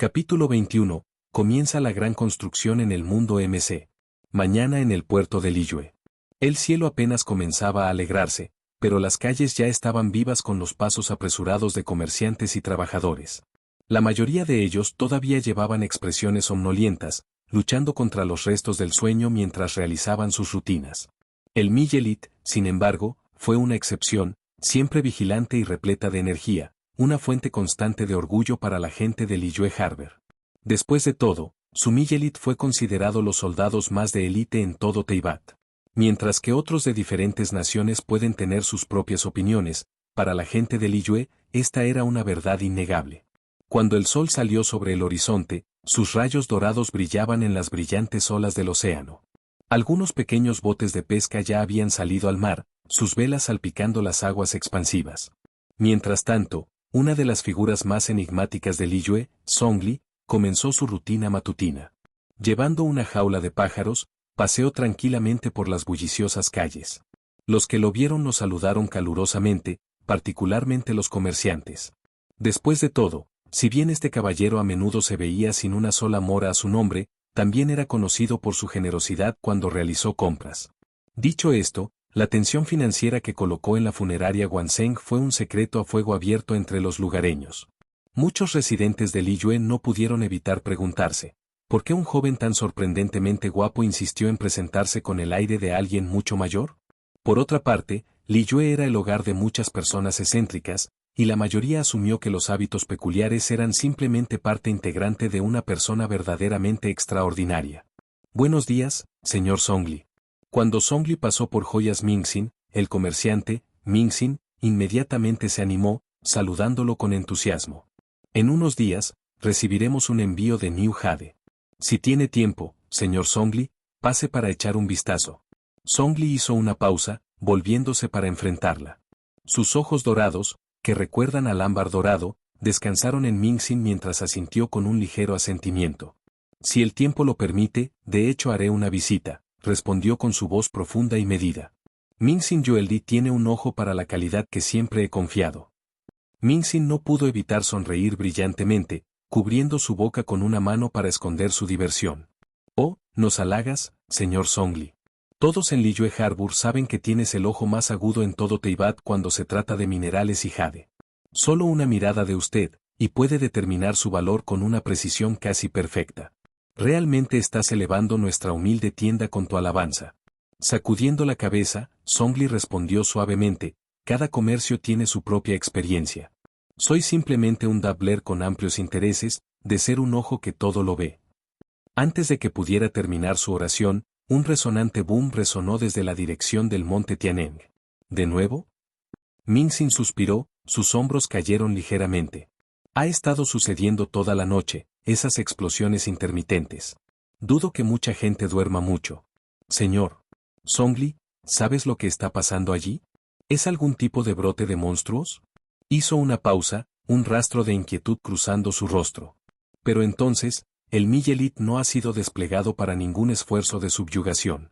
Capítulo 21. Comienza la gran construcción en el mundo MC. Mañana en el puerto de Liyue. El cielo apenas comenzaba a alegrarse, pero las calles ya estaban vivas con los pasos apresurados de comerciantes y trabajadores. La mayoría de ellos todavía llevaban expresiones somnolientas, luchando contra los restos del sueño mientras realizaban sus rutinas. El Millet, sin embargo, fue una excepción, siempre vigilante y repleta de energía, una fuente constante de orgullo para la gente de Liyue Harbor. Después de todo, su Millet fue considerado los soldados más de élite en todo Teyvat. Mientras que otros de diferentes naciones pueden tener sus propias opiniones, para la gente de Liyue, esta era una verdad innegable. Cuando el sol salió sobre el horizonte, sus rayos dorados brillaban en las brillantes olas del océano. Algunos pequeños botes de pesca ya habían salido al mar, sus velas salpicando las aguas expansivas. Mientras tanto, una de las figuras más enigmáticas de Liyue, Zhongli, comenzó su rutina matutina. Llevando una jaula de pájaros, paseó tranquilamente por las bulliciosas calles. Los que lo vieron lo saludaron calurosamente, particularmente los comerciantes. Después de todo, si bien este caballero a menudo se veía sin una sola mora a su nombre, también era conocido por su generosidad cuando realizó compras. Dicho esto, la tensión financiera que colocó en la funeraria Guanseng fue un secreto a fuego abierto entre los lugareños. Muchos residentes de Liyue no pudieron evitar preguntarse, ¿por qué un joven tan sorprendentemente guapo insistió en presentarse con el aire de alguien mucho mayor? Por otra parte, Liyue era el hogar de muchas personas excéntricas, y la mayoría asumió que los hábitos peculiares eran simplemente parte integrante de una persona verdaderamente extraordinaria. Buenos días, señor Zhongli. Cuando Zhongli pasó por joyas Mingxin, el comerciante, Mingxin, inmediatamente se animó, saludándolo con entusiasmo. En unos días, recibiremos un envío de New Jade. Si tiene tiempo, señor Zhongli, pase para echar un vistazo. Zhongli hizo una pausa, volviéndose para enfrentarla. Sus ojos dorados, que recuerdan al ámbar dorado, descansaron en Mingxin mientras asintió con un ligero asentimiento. Si el tiempo lo permite, de hecho haré una visita, respondió con su voz profunda y medida. Mingxin Yueldi tiene un ojo para la calidad que siempre he confiado. Mingxin no pudo evitar sonreír brillantemente, cubriendo su boca con una mano para esconder su diversión. Oh, nos halagas, señor Zhongli. Todos en Liyue Harbor saben que tienes el ojo más agudo en todo Teyvat cuando se trata de minerales y jade. Solo una mirada de usted, y puede determinar su valor con una precisión casi perfecta. Realmente estás elevando nuestra humilde tienda con tu alabanza. Sacudiendo la cabeza, Zhongli respondió suavemente, cada comercio tiene su propia experiencia. Soy simplemente un dabbler con amplios intereses, de ser un ojo que todo lo ve. Antes de que pudiera terminar su oración, un resonante boom resonó desde la dirección del monte Tianeng. ¿De nuevo? Mingxin suspiró, sus hombros cayeron ligeramente. Ha estado sucediendo toda la noche, esas explosiones intermitentes. Dudo que mucha gente duerma mucho. Señor Zhongli, ¿sabes lo que está pasando allí? ¿Es algún tipo de brote de monstruos? Hizo una pausa, un rastro de inquietud cruzando su rostro. Pero entonces, el Millet no ha sido desplegado para ningún esfuerzo de subyugación.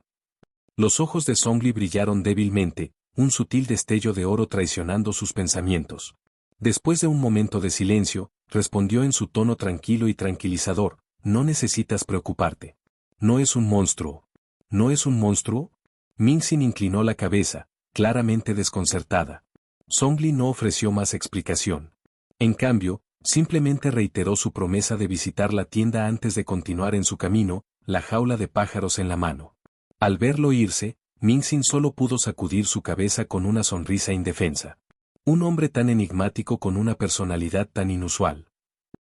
Los ojos de Zhongli brillaron débilmente, un sutil destello de oro traicionando sus pensamientos. Después de un momento de silencio, respondió en su tono tranquilo y tranquilizador, no necesitas preocuparte. No es un monstruo. ¿No es un monstruo? Mingxin inclinó la cabeza, claramente desconcertada. Zhongli no ofreció más explicación. En cambio, simplemente reiteró su promesa de visitar la tienda antes de continuar en su camino, la jaula de pájaros en la mano. Al verlo irse, Mingxin solo pudo sacudir su cabeza con una sonrisa indefensa. Un hombre tan enigmático con una personalidad tan inusual.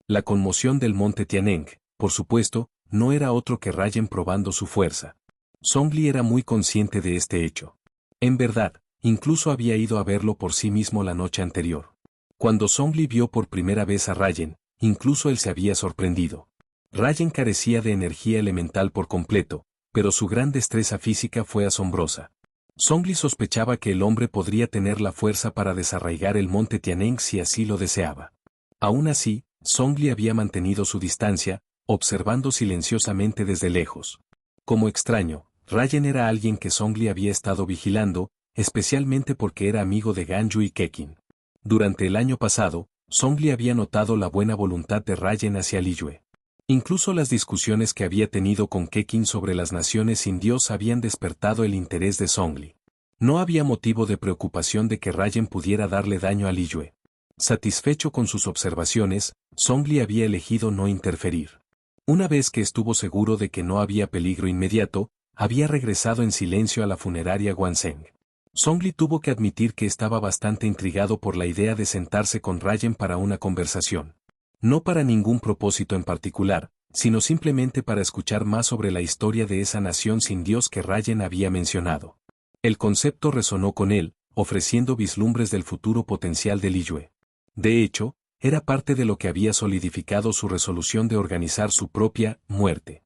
La conmoción del monte Tianeng, por supuesto, no era otro que Rayen probando su fuerza. Zhongli era muy consciente de este hecho. En verdad, incluso había ido a verlo por sí mismo la noche anterior. Cuando Zhongli vio por primera vez a Rayen, incluso él se había sorprendido. Rayen carecía de energía elemental por completo, pero su gran destreza física fue asombrosa. Zhongli sospechaba que el hombre podría tener la fuerza para desarraigar el monte Tianeng si así lo deseaba. Aún así, Zhongli había mantenido su distancia, observando silenciosamente desde lejos. Como extraño, Rayen era alguien que Zhongli había estado vigilando, especialmente porque era amigo de Ganyu y Kekin. Durante el año pasado, Zhongli había notado la buena voluntad de Rayen hacia Liyue. Incluso las discusiones que había tenido con Keqing sobre las naciones sin Dios habían despertado el interés de Zhongli. No había motivo de preocupación de que Rayen pudiera darle daño a Liyue. Satisfecho con sus observaciones, Zhongli había elegido no interferir. Una vez que estuvo seguro de que no había peligro inmediato, había regresado en silencio a la funeraria Guanzheng. Zhongli tuvo que admitir que estaba bastante intrigado por la idea de sentarse con Rayen para una conversación. No para ningún propósito en particular, sino simplemente para escuchar más sobre la historia de esa nación sin Dios que Rayen había mencionado. El concepto resonó con él, ofreciendo vislumbres del futuro potencial de Liyue. De hecho, era parte de lo que había solidificado su resolución de organizar su propia muerte.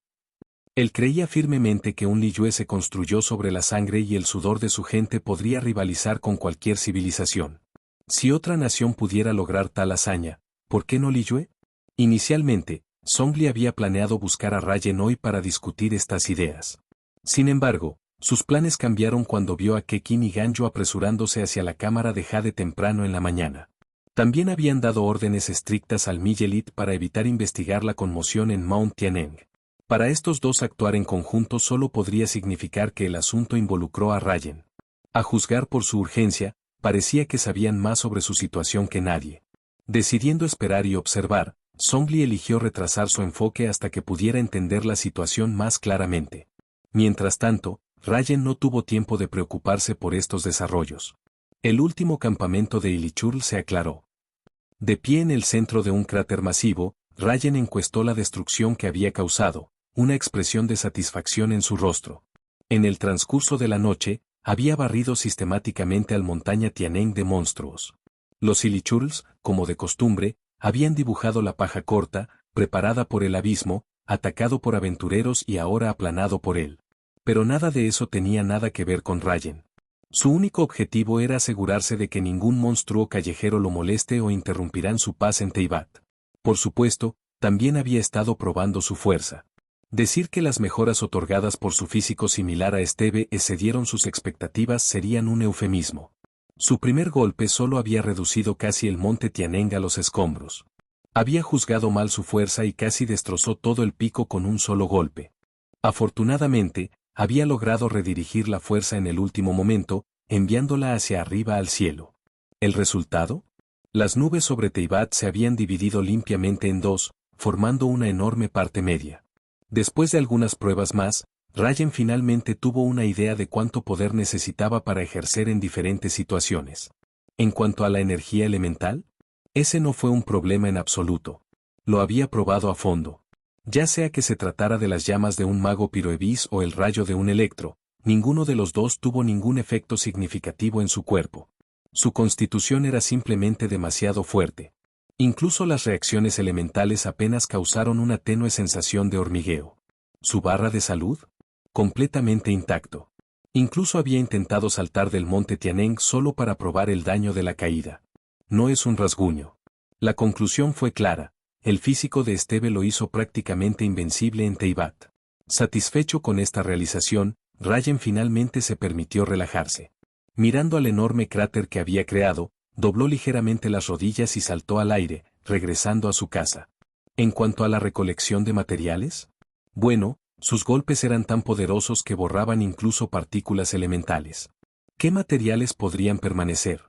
Él creía firmemente que un Liyue se construyó sobre la sangre y el sudor de su gente podría rivalizar con cualquier civilización. Si otra nación pudiera lograr tal hazaña, ¿por qué no Liyue? Inicialmente, Zhongli había planeado buscar a Rayen hoy para discutir estas ideas. Sin embargo, sus planes cambiaron cuando vio a Keqing y Ganyu apresurándose hacia la cámara de Jade temprano en la mañana. También habían dado órdenes estrictas al Miyelit para evitar investigar la conmoción en Mount Tianeng. Para estos dos actuar en conjunto solo podría significar que el asunto involucró a Rayen. A juzgar por su urgencia, parecía que sabían más sobre su situación que nadie. Decidiendo esperar y observar, Zhongli eligió retrasar su enfoque hasta que pudiera entender la situación más claramente. Mientras tanto, Rayen no tuvo tiempo de preocuparse por estos desarrollos. El último campamento de Ilichurl se aclaró. De pie en el centro de un cráter masivo, Rayen encuestó la destrucción que había causado, una expresión de satisfacción en su rostro. En el transcurso de la noche, había barrido sistemáticamente al montaña Tianeng de monstruos. Los Ilichurls, como de costumbre, habían dibujado la paja corta, preparada por el abismo, atacado por aventureros y ahora aplanado por él. Pero nada de eso tenía nada que ver con Rayen. Su único objetivo era asegurarse de que ningún monstruo callejero lo moleste o interrumpirán su paz en Teyvat. Por supuesto, también había estado probando su fuerza. Decir que las mejoras otorgadas por su físico similar a Esteve excedieron sus expectativas serían un eufemismo. Su primer golpe solo había reducido casi el monte Tianeng a los escombros. Había juzgado mal su fuerza y casi destrozó todo el pico con un solo golpe. Afortunadamente, había logrado redirigir la fuerza en el último momento, enviándola hacia arriba al cielo. ¿El resultado? Las nubes sobre Teyvat se habían dividido limpiamente en dos, formando una enorme parte media. Después de algunas pruebas más, Rayen finalmente tuvo una idea de cuánto poder necesitaba para ejercer en diferentes situaciones. En cuanto a la energía elemental, ese no fue un problema en absoluto. Lo había probado a fondo. Ya sea que se tratara de las llamas de un mago Pyroebis o el rayo de un electro, ninguno de los dos tuvo ningún efecto significativo en su cuerpo. Su constitución era simplemente demasiado fuerte. Incluso las reacciones elementales apenas causaron una tenue sensación de hormigueo. ¿Su barra de salud? Completamente intacto. Incluso había intentado saltar del monte Tianeng solo para probar el daño de la caída. No es un rasguño. La conclusión fue clara. El físico de Esteve lo hizo prácticamente invencible en Teyvat. Satisfecho con esta realización, Rayen finalmente se permitió relajarse. Mirando al enorme cráter que había creado, dobló ligeramente las rodillas y saltó al aire, regresando a su casa. En cuanto a la recolección de materiales, bueno, sus golpes eran tan poderosos que borraban incluso partículas elementales. ¿Qué materiales podrían permanecer?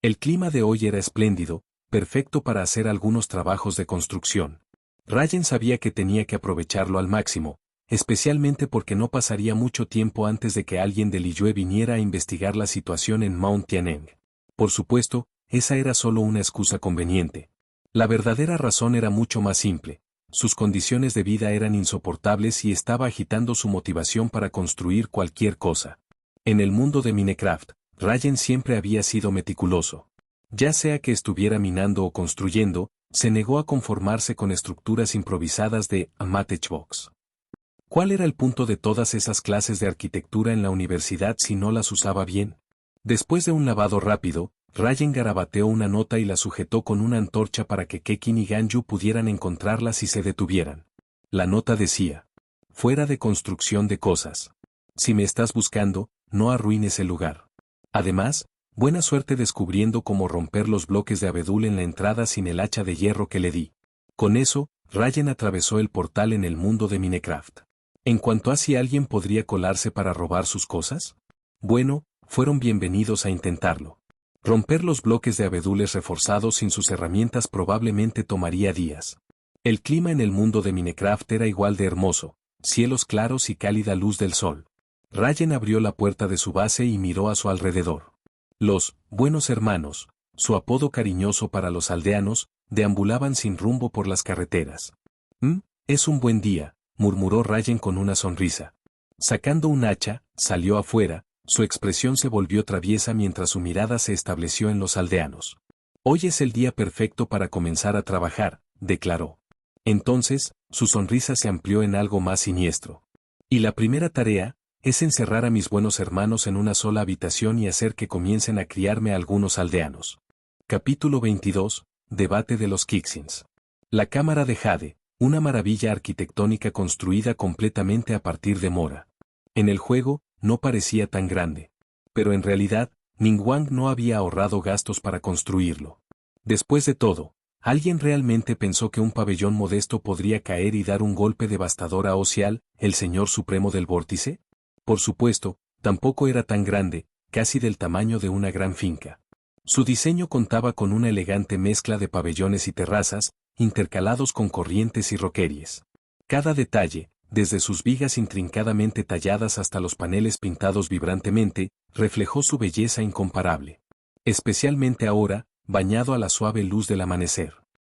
El clima de hoy era espléndido, perfecto para hacer algunos trabajos de construcción. Rayen sabía que tenía que aprovecharlo al máximo, especialmente porque no pasaría mucho tiempo antes de que alguien de Liyue viniera a investigar la situación en Mount Tianeng. Por supuesto, esa era solo una excusa conveniente. La verdadera razón era mucho más simple. Sus condiciones de vida eran insoportables y estaba agitando su motivación para construir cualquier cosa. En el mundo de Minecraft, Rayen siempre había sido meticuloso. Ya sea que estuviera minando o construyendo, se negó a conformarse con estructuras improvisadas de Matchbox. ¿Cuál era el punto de todas esas clases de arquitectura en la universidad si no las usaba bien? Después de un lavado rápido, Rayen garabateó una nota y la sujetó con una antorcha para que Keqing y Ganyu pudieran encontrarla si se detuvieran. La nota decía: fuera de construcción de cosas. Si me estás buscando, no arruines el lugar. Además, Buena suerte descubriendo cómo romper los bloques de abedul en la entrada sin el hacha de hierro que le di. Con eso, Rayen atravesó el portal en el mundo de Minecraft. En cuanto a si alguien podría colarse para robar sus cosas, bueno, fueron bienvenidos a intentarlo. Romper los bloques de abedules reforzados sin sus herramientas probablemente tomaría días. El clima en el mundo de Minecraft era igual de hermoso, cielos claros y cálida luz del sol. Rayen abrió la puerta de su base y miró a su alrededor. Los buenos hermanos, su apodo cariñoso para los aldeanos, deambulaban sin rumbo por las carreteras. Es un buen día, murmuró Rayen con una sonrisa. Sacando un hacha, salió afuera, su expresión se volvió traviesa mientras su mirada se estableció en los aldeanos. Hoy es el día perfecto para comenzar a trabajar, declaró. Entonces, su sonrisa se amplió en algo más siniestro. Y la primera tarea es encerrar a mis buenos hermanos en una sola habitación y hacer que comiencen a criarme algunos aldeanos. Capítulo 22. Debate de los Kixins. La Cámara de Jade, una maravilla arquitectónica construida completamente a partir de mora. En el juego, no parecía tan grande. Pero en realidad, Ningguang no había ahorrado gastos para construirlo. Después de todo, ¿alguien realmente pensó que un pabellón modesto podría caer y dar un golpe devastador a Ocial, el señor supremo del vórtice? Por supuesto, tampoco era tan grande, casi del tamaño de una gran finca. Su diseño contaba con una elegante mezcla de pabellones y terrazas, intercalados con corrientes y roqueries. Cada detalle, desde sus vigas intrincadamente talladas hasta los paneles pintados vibrantemente, reflejó su belleza incomparable. Especialmente ahora, bañado a la suave luz del amanecer.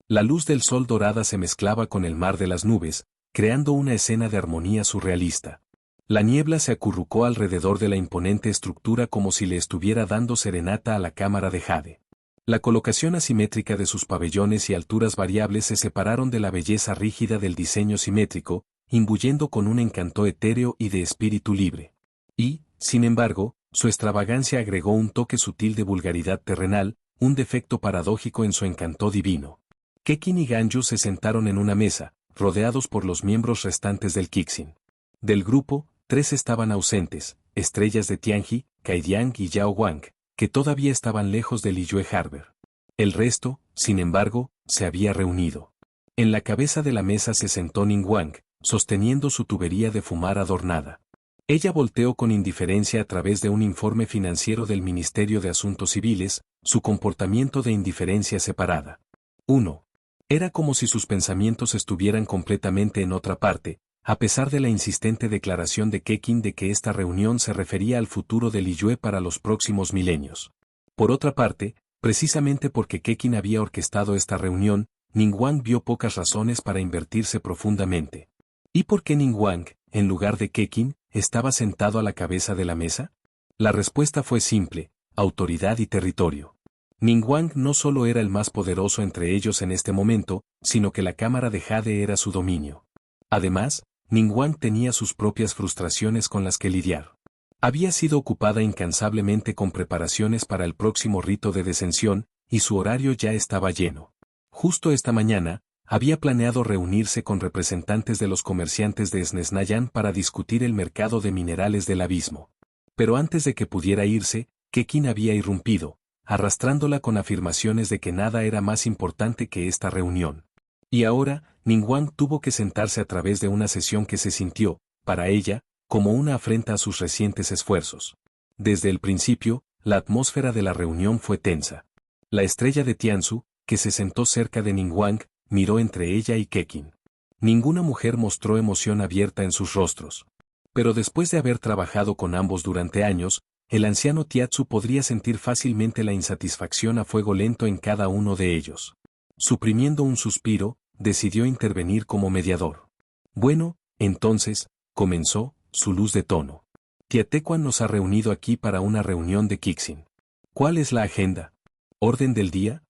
La luz del sol dorada se mezclaba con el mar de las nubes, creando una escena de armonía surrealista. La niebla se acurrucó alrededor de la imponente estructura como si le estuviera dando serenata a la cámara de Jade. La colocación asimétrica de sus pabellones y alturas variables se separaron de la belleza rígida del diseño simétrico, imbuyendo con un encanto etéreo y de espíritu libre. Y, sin embargo, su extravagancia agregó un toque sutil de vulgaridad terrenal, un defecto paradójico en su encanto divino. Kekin y Ganyu se sentaron en una mesa, rodeados por los miembros restantes del Kixin. Del grupo, 3 estaban ausentes, estrellas de Tianji, Kaidiang y Yao Wang, que todavía estaban lejos de Liyue Harbor. El resto, sin embargo, se había reunido. En la cabeza de la mesa se sentó Ningguang, sosteniendo su tubería de fumar adornada. Ella volteó con indiferencia a través de un informe financiero del Ministerio de Asuntos Civiles, su comportamiento de indiferencia separada. 1. Era como si sus pensamientos estuvieran completamente en otra parte, a pesar de la insistente declaración de Kekin de que esta reunión se refería al futuro de Liyue para los próximos milenios. Por otra parte, precisamente porque Kekin había orquestado esta reunión, Ningguang vio pocas razones para invertirse profundamente. ¿Y por qué Ningguang, en lugar de Kekin, estaba sentado a la cabeza de la mesa? La respuesta fue simple: autoridad y territorio. Ningguang no solo era el más poderoso entre ellos en este momento, sino que la Cámara de Jade era su dominio. Además, Ningguang tenía sus propias frustraciones con las que lidiar. Había sido ocupada incansablemente con preparaciones para el próximo rito de descensión, y su horario ya estaba lleno. Justo esta mañana, había planeado reunirse con representantes de los comerciantes de Sneznayan para discutir el mercado de minerales del abismo. Pero antes de que pudiera irse, Kekin había irrumpido, arrastrándola con afirmaciones de que nada era más importante que esta reunión. Y ahora, Ningguang tuvo que sentarse a través de una sesión que se sintió, para ella, como una afrenta a sus recientes esfuerzos. Desde el principio, la atmósfera de la reunión fue tensa. La estrella de Tianzu, que se sentó cerca de Ningguang, miró entre ella y Kekin. Ninguna mujer mostró emoción abierta en sus rostros. Pero después de haber trabajado con ambos durante años, el anciano Tianzu podría sentir fácilmente la insatisfacción a fuego lento en cada uno de ellos. Suprimiendo un suspiro, decidió intervenir como mediador. Bueno, entonces, comenzó, su luz de tono. Tiatecuan nos ha reunido aquí para una reunión de Kixin. ¿Cuál es la agenda? ¿Orden del día?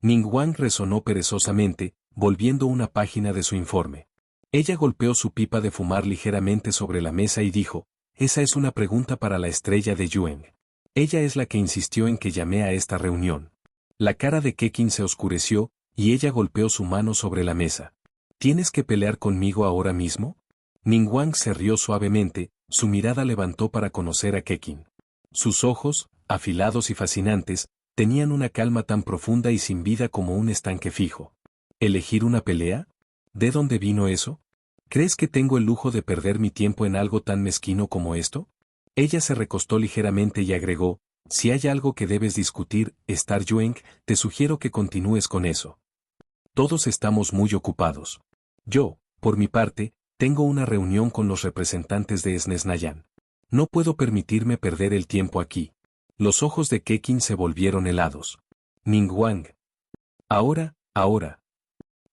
Ningguang resonó perezosamente, volviendo una página de su informe. Ella golpeó su pipa de fumar ligeramente sobre la mesa y dijo: esa es una pregunta para la estrella de Yuen. Ella es la que insistió en que llamé a esta reunión. La cara de Kekin se oscureció, y ella golpeó su mano sobre la mesa. ¿Tienes que pelear conmigo ahora mismo? Ningguang se rió suavemente, su mirada levantó para conocer a Kekin. Sus ojos, afilados y fascinantes, tenían una calma tan profunda y sin vida como un estanque fijo. ¿Elegir una pelea? ¿De dónde vino eso? ¿Crees que tengo el lujo de perder mi tiempo en algo tan mezquino como esto? Ella se recostó ligeramente y agregó, si hay algo que debes discutir, Star Yueng, te sugiero que continúes con eso. Todos estamos muy ocupados. Yo, por mi parte, tengo una reunión con los representantes de Sneznayan. No puedo permitirme perder el tiempo aquí. Los ojos de Kekin se volvieron helados. Ningguang. Ahora.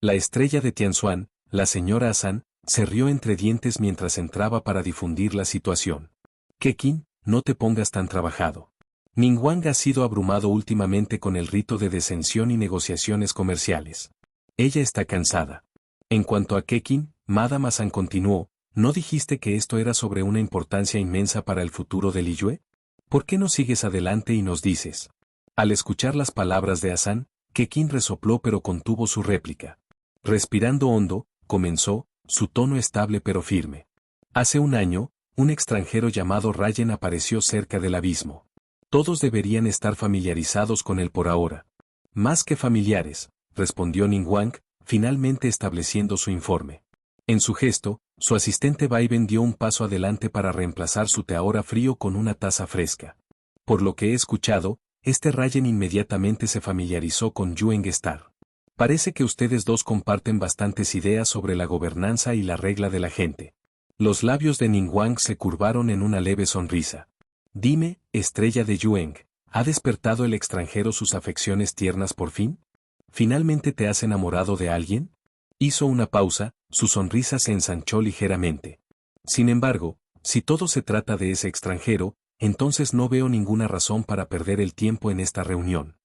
La estrella de Tianxuan, la señora Asan, se rió entre dientes mientras entraba para difundir la situación. Kekin, no te pongas tan trabajado. Ningguang ha sido abrumado últimamente con el rito de descensión y negociaciones comerciales. Ella está cansada. En cuanto a Kekin, Madame Asan continuó, ¿no dijiste que esto era sobre una importancia inmensa para el futuro de Liyue? ¿Por qué no sigues adelante y nos dices? Al escuchar las palabras de Asan, Kekin resopló pero contuvo su réplica. Respirando hondo, comenzó, su tono estable pero firme. Hace un año, un extranjero llamado Rayen apareció cerca del abismo. Todos deberían estar familiarizados con él por ahora. Más que familiares, respondió Ningguang, finalmente estableciendo su informe. En su gesto, su asistente Baiben dio un paso adelante para reemplazar su té ahora frío con una taza fresca. Por lo que he escuchado, este Rayen inmediatamente se familiarizó con Yueng Star. Parece que ustedes dos comparten bastantes ideas sobre la gobernanza y la regla de la gente. Los labios de Ningguang se curvaron en una leve sonrisa. Dime, estrella de Yueng, ¿ha despertado el extranjero sus afecciones tiernas por fin? ¿Finalmente te has enamorado de alguien? Hizo una pausa, su sonrisa se ensanchó ligeramente. Sin embargo, si todo se trata de ese extranjero, entonces no veo ninguna razón para perder el tiempo en esta reunión.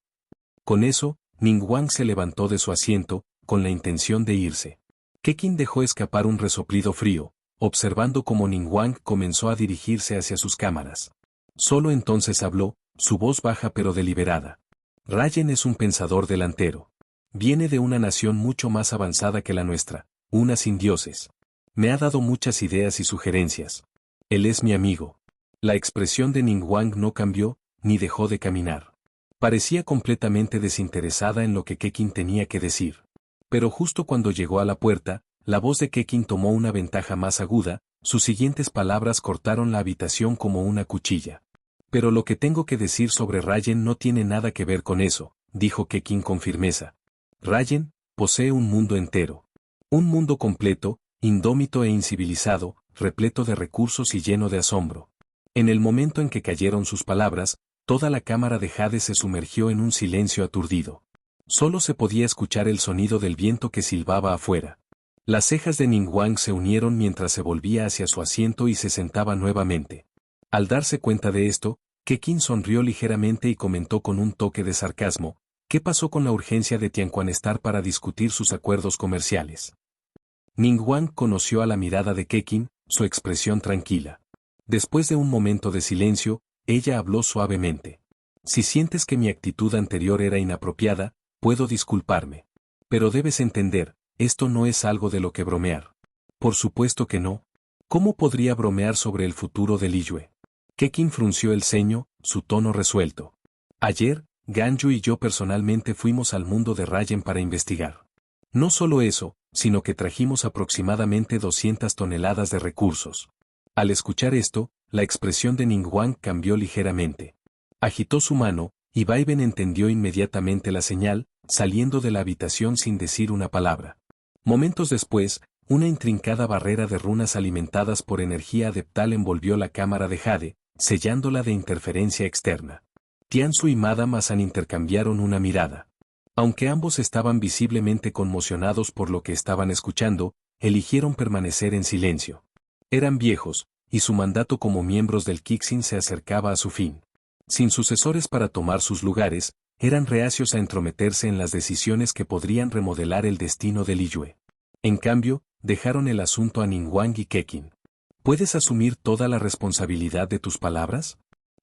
Con eso, Ningguang se levantó de su asiento, con la intención de irse. Kekin dejó escapar un resoplido frío, observando cómo Ningguang comenzó a dirigirse hacia sus cámaras. Solo entonces habló, su voz baja pero deliberada. Rayen es un pensador delantero. Viene de una nación mucho más avanzada que la nuestra, una sin dioses. Me ha dado muchas ideas y sugerencias. Él es mi amigo. La expresión de Ningguang no cambió, ni dejó de caminar. Parecía completamente desinteresada en lo que Kekin tenía que decir. Pero justo cuando llegó a la puerta, la voz de Kekin tomó una ventaja más aguda, sus siguientes palabras cortaron la habitación como una cuchilla. Pero lo que tengo que decir sobre Rayen no tiene nada que ver con eso, dijo Kekin con firmeza. Rayen posee un mundo entero. Un mundo completo, indómito e incivilizado, repleto de recursos y lleno de asombro. En el momento en que cayeron sus palabras, toda la cámara de Jade se sumergió en un silencio aturdido. Solo se podía escuchar el sonido del viento que silbaba afuera. Las cejas de Ningguang se unieron mientras se volvía hacia su asiento y se sentaba nuevamente. Al darse cuenta de esto, Kekin sonrió ligeramente y comentó con un toque de sarcasmo, ¿qué pasó con la urgencia de Tianquanestar para discutir sus acuerdos comerciales? Ningguang conoció a la mirada de Kekin, su expresión tranquila. Después de un momento de silencio, ella habló suavemente. Si sientes que mi actitud anterior era inapropiada, puedo disculparme. Pero debes entender, esto no es algo de lo que bromear. Por supuesto que no. ¿Cómo podría bromear sobre el futuro de Liyue? Kekin frunció el ceño, su tono resuelto. Ayer, Ganyu y yo personalmente fuimos al mundo de Rayen para investigar. No solo eso, sino que trajimos aproximadamente 200 toneladas de recursos. Al escuchar esto, la expresión de Ningguang cambió ligeramente. Agitó su mano, y Baiben entendió inmediatamente la señal, saliendo de la habitación sin decir una palabra. Momentos después, una intrincada barrera de runas alimentadas por energía adeptal envolvió la cámara de Jade, sellándola de interferencia externa. Tianzu y Madame Asan intercambiaron una mirada. Aunque ambos estaban visiblemente conmocionados por lo que estaban escuchando, eligieron permanecer en silencio. Eran viejos, y su mandato como miembros del Kixin se acercaba a su fin. Sin sucesores para tomar sus lugares, eran reacios a entrometerse en las decisiones que podrían remodelar el destino de Liyue. En cambio, dejaron el asunto a Ningguang y Kekin. ¿Puedes asumir toda la responsabilidad de tus palabras?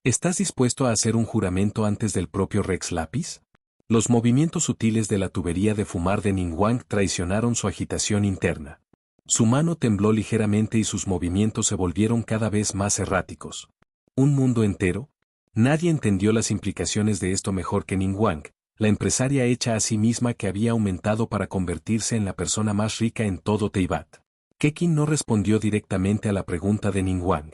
¿Estás dispuesto a hacer un juramento antes del propio Rex Lapis? Los movimientos sutiles de la tubería de fumar de Ningguang traicionaron su agitación interna. Su mano tembló ligeramente y sus movimientos se volvieron cada vez más erráticos. ¿Un mundo entero? Nadie entendió las implicaciones de esto mejor que Ningguang, la empresaria hecha a sí misma que había aumentado para convertirse en la persona más rica en todo Teyvat. Kekin no respondió directamente a la pregunta de Ningguang.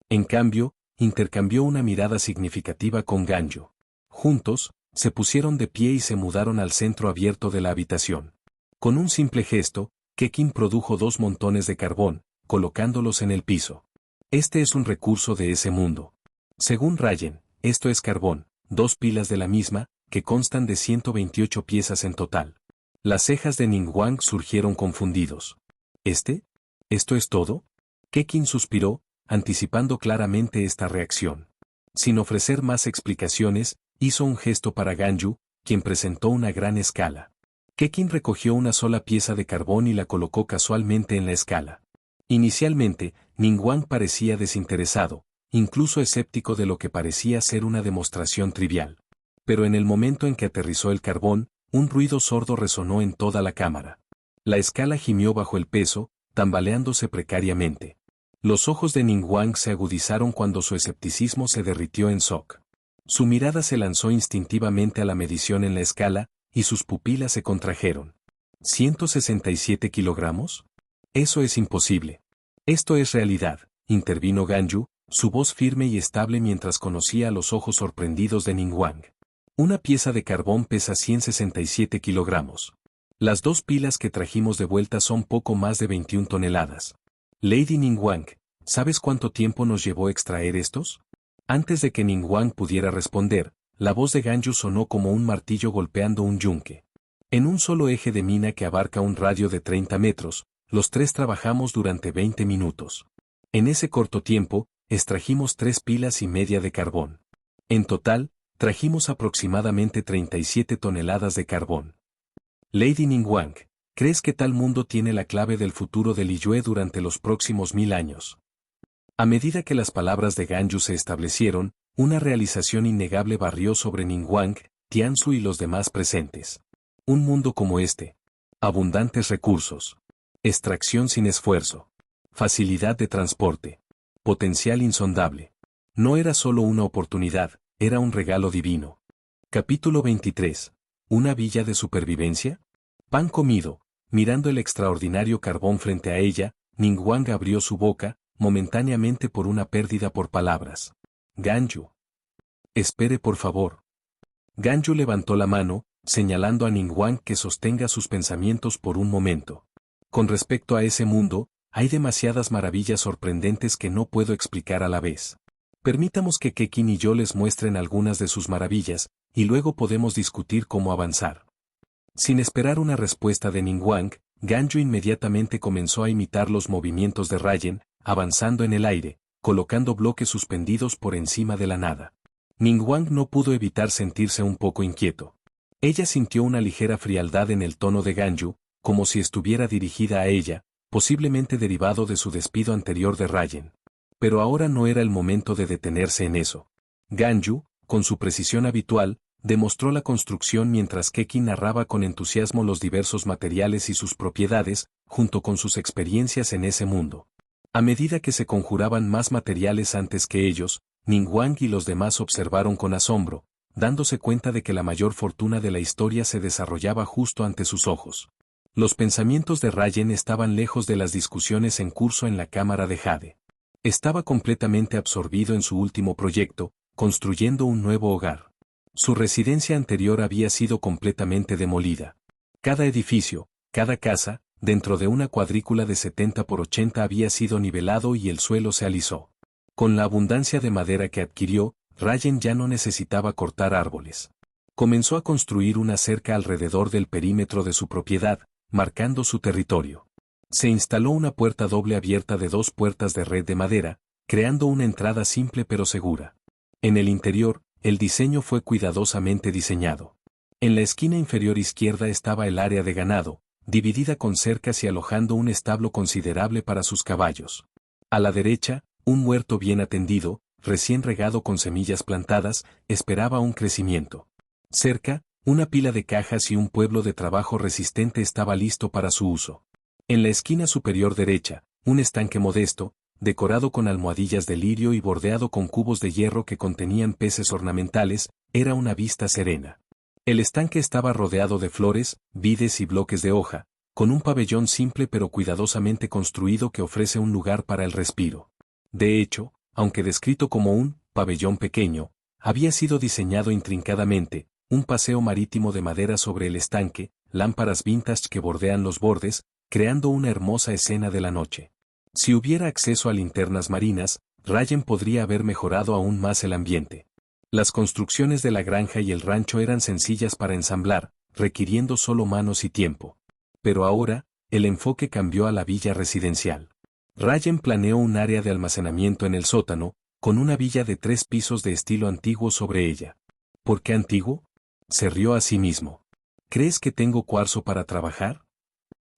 En cambio, intercambió una mirada significativa con Ganyu. Juntos, se pusieron de pie y se mudaron al centro abierto de la habitación. Con un simple gesto, Kekin produjo 2 montones de carbón, colocándolos en el piso. Este es un recurso de ese mundo. Según Rayen, esto es carbón, 2 pilas de la misma, que constan de 128 piezas en total. Las cejas de Ningguang surgieron confundidos. ¿Esto es todo? Kekin suspiró, anticipando claramente esta reacción. Sin ofrecer más explicaciones, hizo un gesto para Ganyu, quien presentó una gran escala. Kekin recogió una sola pieza de carbón y la colocó casualmente en la escala. Inicialmente, Ningguang parecía desinteresado, incluso escéptico de lo que parecía ser una demostración trivial. Pero en el momento en que aterrizó el carbón, un ruido sordo resonó en toda la cámara. La escala gimió bajo el peso, tambaleándose precariamente. Los ojos de Ningguang se agudizaron cuando su escepticismo se derritió en shock. Su mirada se lanzó instintivamente a la medición en la escala, y sus pupilas se contrajeron. ¿167 kilogramos? Eso es imposible. Esto es realidad, intervino Ganyu, su voz firme y estable mientras conocía los ojos sorprendidos de Ningguang. Una pieza de carbón pesa 167 kilogramos. Las 2 pilas que trajimos de vuelta son poco más de 21 toneladas. Lady Ningguang, ¿sabes cuánto tiempo nos llevó extraer estos? Antes de que Ningguang pudiera responder, la voz de Ganyu sonó como un martillo golpeando un yunque. En un solo eje de mina que abarca un radio de 30 metros, los 3 trabajamos durante 20 minutos. En ese corto tiempo, extrajimos 3 pilas y media de carbón. En total, trajimos aproximadamente 37 toneladas de carbón. Lady Ningguang, ¿crees que tal mundo tiene la clave del futuro de Liyue durante los próximos 1000 años? A medida que las palabras de Ganyu se establecieron, una realización innegable barrió sobre Ningguang, Tianzu y los demás presentes. Un mundo como este. Abundantes recursos. Extracción sin esfuerzo. Facilidad de transporte. Potencial insondable. No era solo una oportunidad, era un regalo divino. Capítulo 23. ¿Una villa de supervivencia? Pan comido. Mirando el extraordinario carbón frente a ella, Ningguang abrió su boca, momentáneamente por una pérdida por palabras. Ganyu. Espere por favor. Ganyu levantó la mano, señalando a Ningguang que sostenga sus pensamientos por un momento. Con respecto a ese mundo, hay demasiadas maravillas sorprendentes que no puedo explicar a la vez. Permitamos que Kekin y yo les muestren algunas de sus maravillas, y luego podemos discutir cómo avanzar. Sin esperar una respuesta de Ningguang, Ganyu inmediatamente comenzó a imitar los movimientos de Rayen, avanzando en el aire, colocando bloques suspendidos por encima de la nada. Ningguang no pudo evitar sentirse un poco inquieto. Ella sintió una ligera frialdad en el tono de Ganyu, como si estuviera dirigida a ella, posiblemente derivado de su despido anterior de Rayen. Pero ahora no era el momento de detenerse en eso. Ganyu, con su precisión habitual, demostró la construcción mientras Kekin narraba con entusiasmo los diversos materiales y sus propiedades, junto con sus experiencias en ese mundo. A medida que se conjuraban más materiales antes que ellos, Ningguang y los demás observaron con asombro, dándose cuenta de que la mayor fortuna de la historia se desarrollaba justo ante sus ojos. Los pensamientos de Rayen estaban lejos de las discusiones en curso en la cámara de Jade. Estaba completamente absorbido en su último proyecto, construyendo un nuevo hogar. Su residencia anterior había sido completamente demolida. Cada edificio, cada casa, dentro de una cuadrícula de 70 por 80 había sido nivelado y el suelo se alisó. Con la abundancia de madera que adquirió, Rayen ya no necesitaba cortar árboles. Comenzó a construir una cerca alrededor del perímetro de su propiedad, marcando su territorio. Se instaló una puerta doble abierta de 2 puertas de red de madera, creando una entrada simple pero segura. En el interior, el diseño fue cuidadosamente diseñado. En la esquina inferior izquierda estaba el área de ganado, dividida con cercas y alojando un establo considerable para sus caballos. A la derecha, un huerto bien atendido, recién regado con semillas plantadas, esperaba un crecimiento. Cerca, una pila de cajas y un pueblo de trabajo resistente estaba listo para su uso. En la esquina superior derecha, un estanque modesto, decorado con almohadillas de lirio y bordeado con cubos de hierro que contenían peces ornamentales, era una vista serena. El estanque estaba rodeado de flores, vides y bloques de hoja, con un pabellón simple pero cuidadosamente construido que ofrece un lugar para el respiro. De hecho, aunque descrito como un pabellón pequeño, había sido diseñado intrincadamente, un paseo marítimo de madera sobre el estanque, lámparas vintage que bordean los bordes, creando una hermosa escena de la noche. Si hubiera acceso a linternas marinas, Ryan podría haber mejorado aún más el ambiente. Las construcciones de la granja y el rancho eran sencillas para ensamblar, requiriendo solo manos y tiempo. Pero ahora, el enfoque cambió a la villa residencial. Ryan planeó un área de almacenamiento en el sótano, con una villa de 3 pisos de estilo antiguo sobre ella. ¿Por qué antiguo? Se rió a sí mismo. ¿Crees que tengo cuarzo para trabajar?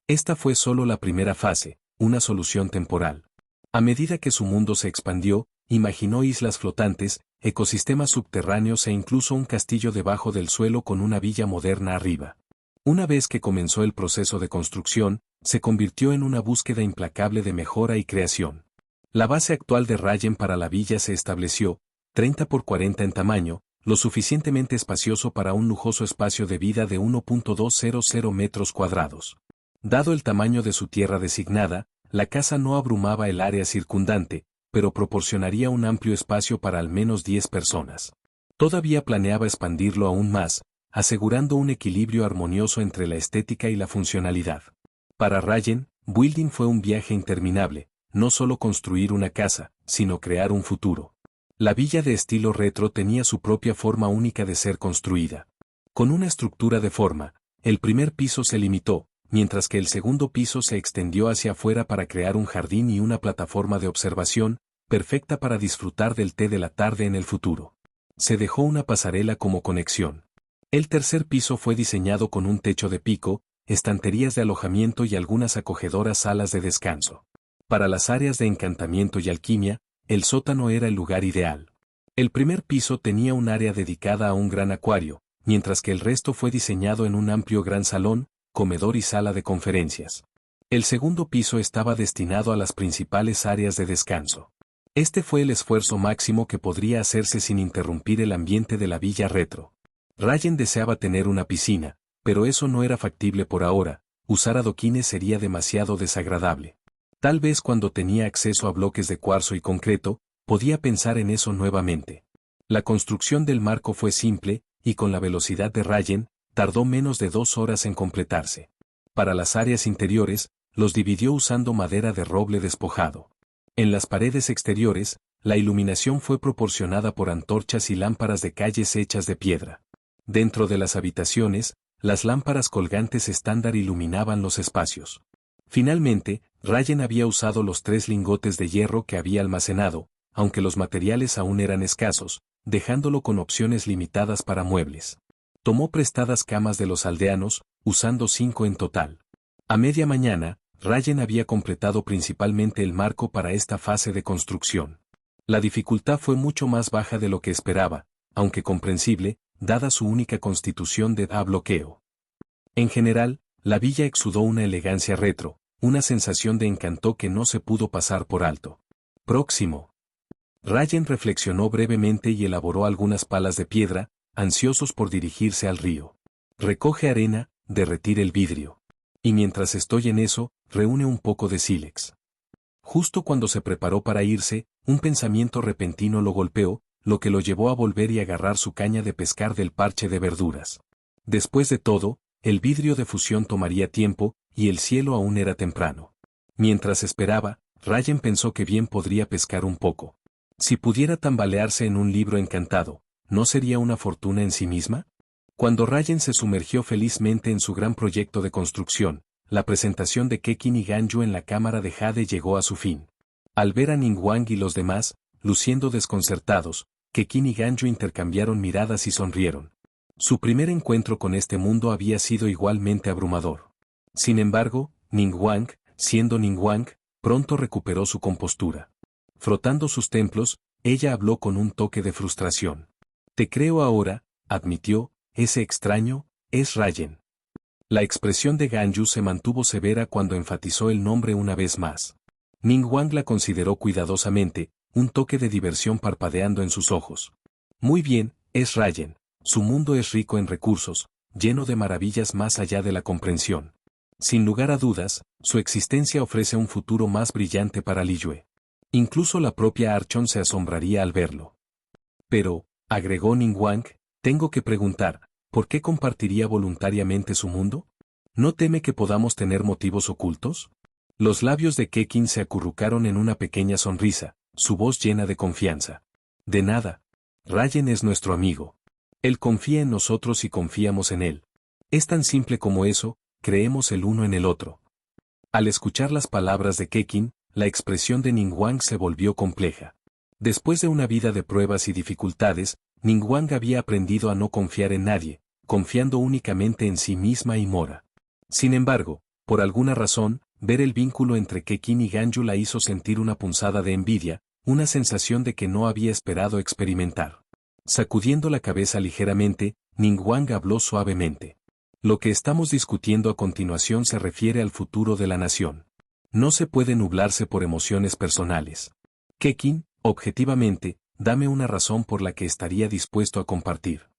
Esta fue solo la primera fase, una solución temporal. A medida que su mundo se expandió, imaginó islas flotantes, ecosistemas subterráneos e incluso un castillo debajo del suelo con una villa moderna arriba. Una vez que comenzó el proceso de construcción, se convirtió en una búsqueda implacable de mejora y creación. La base actual de Ryan para la villa se estableció, 30 por 40 en tamaño, lo suficientemente espacioso para un lujoso espacio de vida de 1.200 metros cuadrados. Dado el tamaño de su tierra designada, la casa no abrumaba el área circundante, pero proporcionaría un amplio espacio para al menos 10 personas. Todavía planeaba expandirlo aún más, asegurando un equilibrio armonioso entre la estética y la funcionalidad. Para Ryan, Building fue un viaje interminable, no solo construir una casa, sino crear un futuro. La villa de estilo retro tenía su propia forma única de ser construida. Con una estructura de forma, el primer piso se limitó, mientras que el segundo piso se extendió hacia afuera para crear un jardín y una plataforma de observación, perfecta para disfrutar del té de la tarde en el futuro. Se dejó una pasarela como conexión. El tercer piso fue diseñado con un techo de pico, estanterías de alojamiento y algunas acogedoras salas de descanso. Para las áreas de encantamiento y alquimia, el sótano era el lugar ideal. El primer piso tenía un área dedicada a un gran acuario, mientras que el resto fue diseñado en un amplio gran salón, comedor y sala de conferencias. El segundo piso estaba destinado a las principales áreas de descanso. Este fue el esfuerzo máximo que podría hacerse sin interrumpir el ambiente de la villa retro. Ryan deseaba tener una piscina, pero eso no era factible por ahora, usar adoquines sería demasiado desagradable. Tal vez cuando tenía acceso a bloques de cuarzo y concreto, podía pensar en eso nuevamente. La construcción del marco fue simple, y con la velocidad de Ryan, tardó menos de 2 horas en completarse. Para las áreas interiores, los dividió usando madera de roble despojado. En las paredes exteriores, la iluminación fue proporcionada por antorchas y lámparas de calles hechas de piedra. Dentro de las habitaciones, las lámparas colgantes estándar iluminaban los espacios. Finalmente, Ryan había usado los 3 lingotes de hierro que había almacenado, aunque los materiales aún eran escasos, dejándolo con opciones limitadas para muebles. Tomó prestadas camas de los aldeanos, usando 5 en total. A media mañana, Ryan había completado principalmente el marco para esta fase de construcción. La dificultad fue mucho más baja de lo que esperaba, aunque comprensible, dada su única constitución de bloqueo. En general, la villa exudó una elegancia retro, una sensación de encanto que no se pudo pasar por alto. Próximo. Ryan reflexionó brevemente y elaboró algunas palas de piedra, ansiosos por dirigirse al río. Recoge arena, derretir el vidrio. Y mientras estoy en eso, reúne un poco de sílex. Justo cuando se preparó para irse, un pensamiento repentino lo golpeó, lo que lo llevó a volver y agarrar su caña de pescar del parche de verduras. Después de todo, el vidrio de fusión tomaría tiempo, y el cielo aún era temprano. Mientras esperaba, Ryan pensó que bien podría pescar un poco. Si pudiera tambalearse en un libro encantado, ¿no sería una fortuna en sí misma? Cuando Ryan se sumergió felizmente en su gran proyecto de construcción, la presentación de Kekin y Ganyu en la cámara de Jade llegó a su fin. Al ver a Ningguang y los demás, luciendo desconcertados, Kekin y Ganyu intercambiaron miradas y sonrieron. Su primer encuentro con este mundo había sido igualmente abrumador. Sin embargo, Ningguang, siendo Ningguang, pronto recuperó su compostura. Frotando sus templos, ella habló con un toque de frustración. Te creo ahora, admitió, ese extraño, es Ryan. La expresión de Ganyu se mantuvo severa cuando enfatizó el nombre una vez más. Ning Wang la consideró cuidadosamente, un toque de diversión parpadeando en sus ojos. Muy bien, es Rayen. Su mundo es rico en recursos, lleno de maravillas más allá de la comprensión. Sin lugar a dudas, su existencia ofrece un futuro más brillante para Liyue. Incluso la propia Archon se asombraría al verlo. Pero, agregó Ning Wang, tengo que preguntar, ¿por qué compartiría voluntariamente su mundo? ¿No teme que podamos tener motivos ocultos? Los labios de Kekin se acurrucaron en una pequeña sonrisa, su voz llena de confianza. De nada. Rayen es nuestro amigo. Él confía en nosotros y confiamos en él. Es tan simple como eso, creemos el uno en el otro. Al escuchar las palabras de Kekin, la expresión de Ning Wang se volvió compleja. Después de una vida de pruebas y dificultades, Ning Wang había aprendido a no confiar en nadie, confiando únicamente en sí misma y Mora. Sin embargo, por alguna razón, ver el vínculo entre Kekin y Ganyu la hizo sentir una punzada de envidia, una sensación de que no había esperado experimentar. Sacudiendo la cabeza ligeramente, Ning Wang habló suavemente. Lo que estamos discutiendo a continuación se refiere al futuro de la nación. No se puede nublarse por emociones personales. Kekin, objetivamente, dame una razón por la que estaría dispuesto a compartir.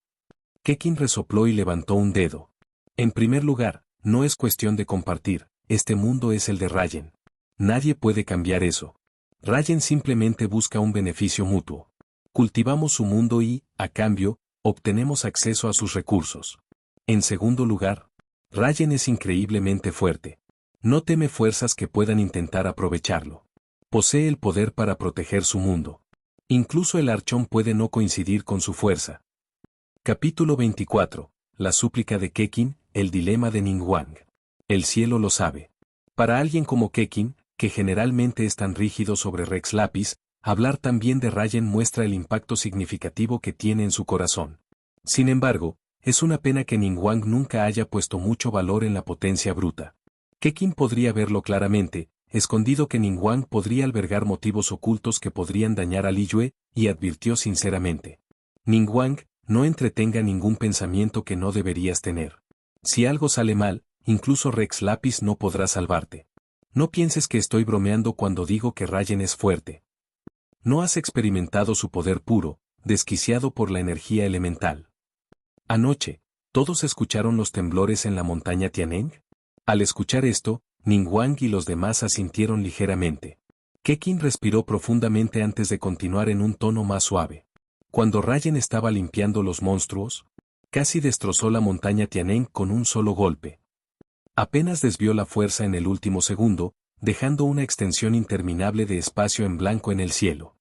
Kekin resopló y levantó un dedo. En primer lugar, no es cuestión de compartir, este mundo es el de Rayen. Nadie puede cambiar eso. Rayen simplemente busca un beneficio mutuo. Cultivamos su mundo y, a cambio, obtenemos acceso a sus recursos. En segundo lugar, Rayen es increíblemente fuerte. No teme fuerzas que puedan intentar aprovecharlo. Posee el poder para proteger su mundo. Incluso el Archón puede no coincidir con su fuerza. Capítulo 24. La súplica de Kekin, el dilema de Ning Wang. El cielo lo sabe. Para alguien como Kekin, que generalmente es tan rígido sobre Rex Lapis, hablar también de Rayen muestra el impacto significativo que tiene en su corazón. Sin embargo, es una pena que Ning Wang nunca haya puesto mucho valor en la potencia bruta. Kekin podría verlo claramente, escondido que Ning Wang podría albergar motivos ocultos que podrían dañar a Liyue, y advirtió sinceramente. Ning Wang, no entretenga ningún pensamiento que no deberías tener. Si algo sale mal, incluso Rex Lapis no podrá salvarte. No pienses que estoy bromeando cuando digo que Rayen es fuerte. No has experimentado su poder puro, desquiciado por la energía elemental. Anoche, ¿todos escucharon los temblores en la montaña Tianeng? Al escuchar esto, Ning Wang y los demás asintieron ligeramente. Kekin respiró profundamente antes de continuar en un tono más suave. Cuando Rayen estaba limpiando los monstruos, casi destrozó la montaña Tianeng con un solo golpe. Apenas desvió la fuerza en el último segundo, dejando una extensión interminable de espacio en blanco en el cielo.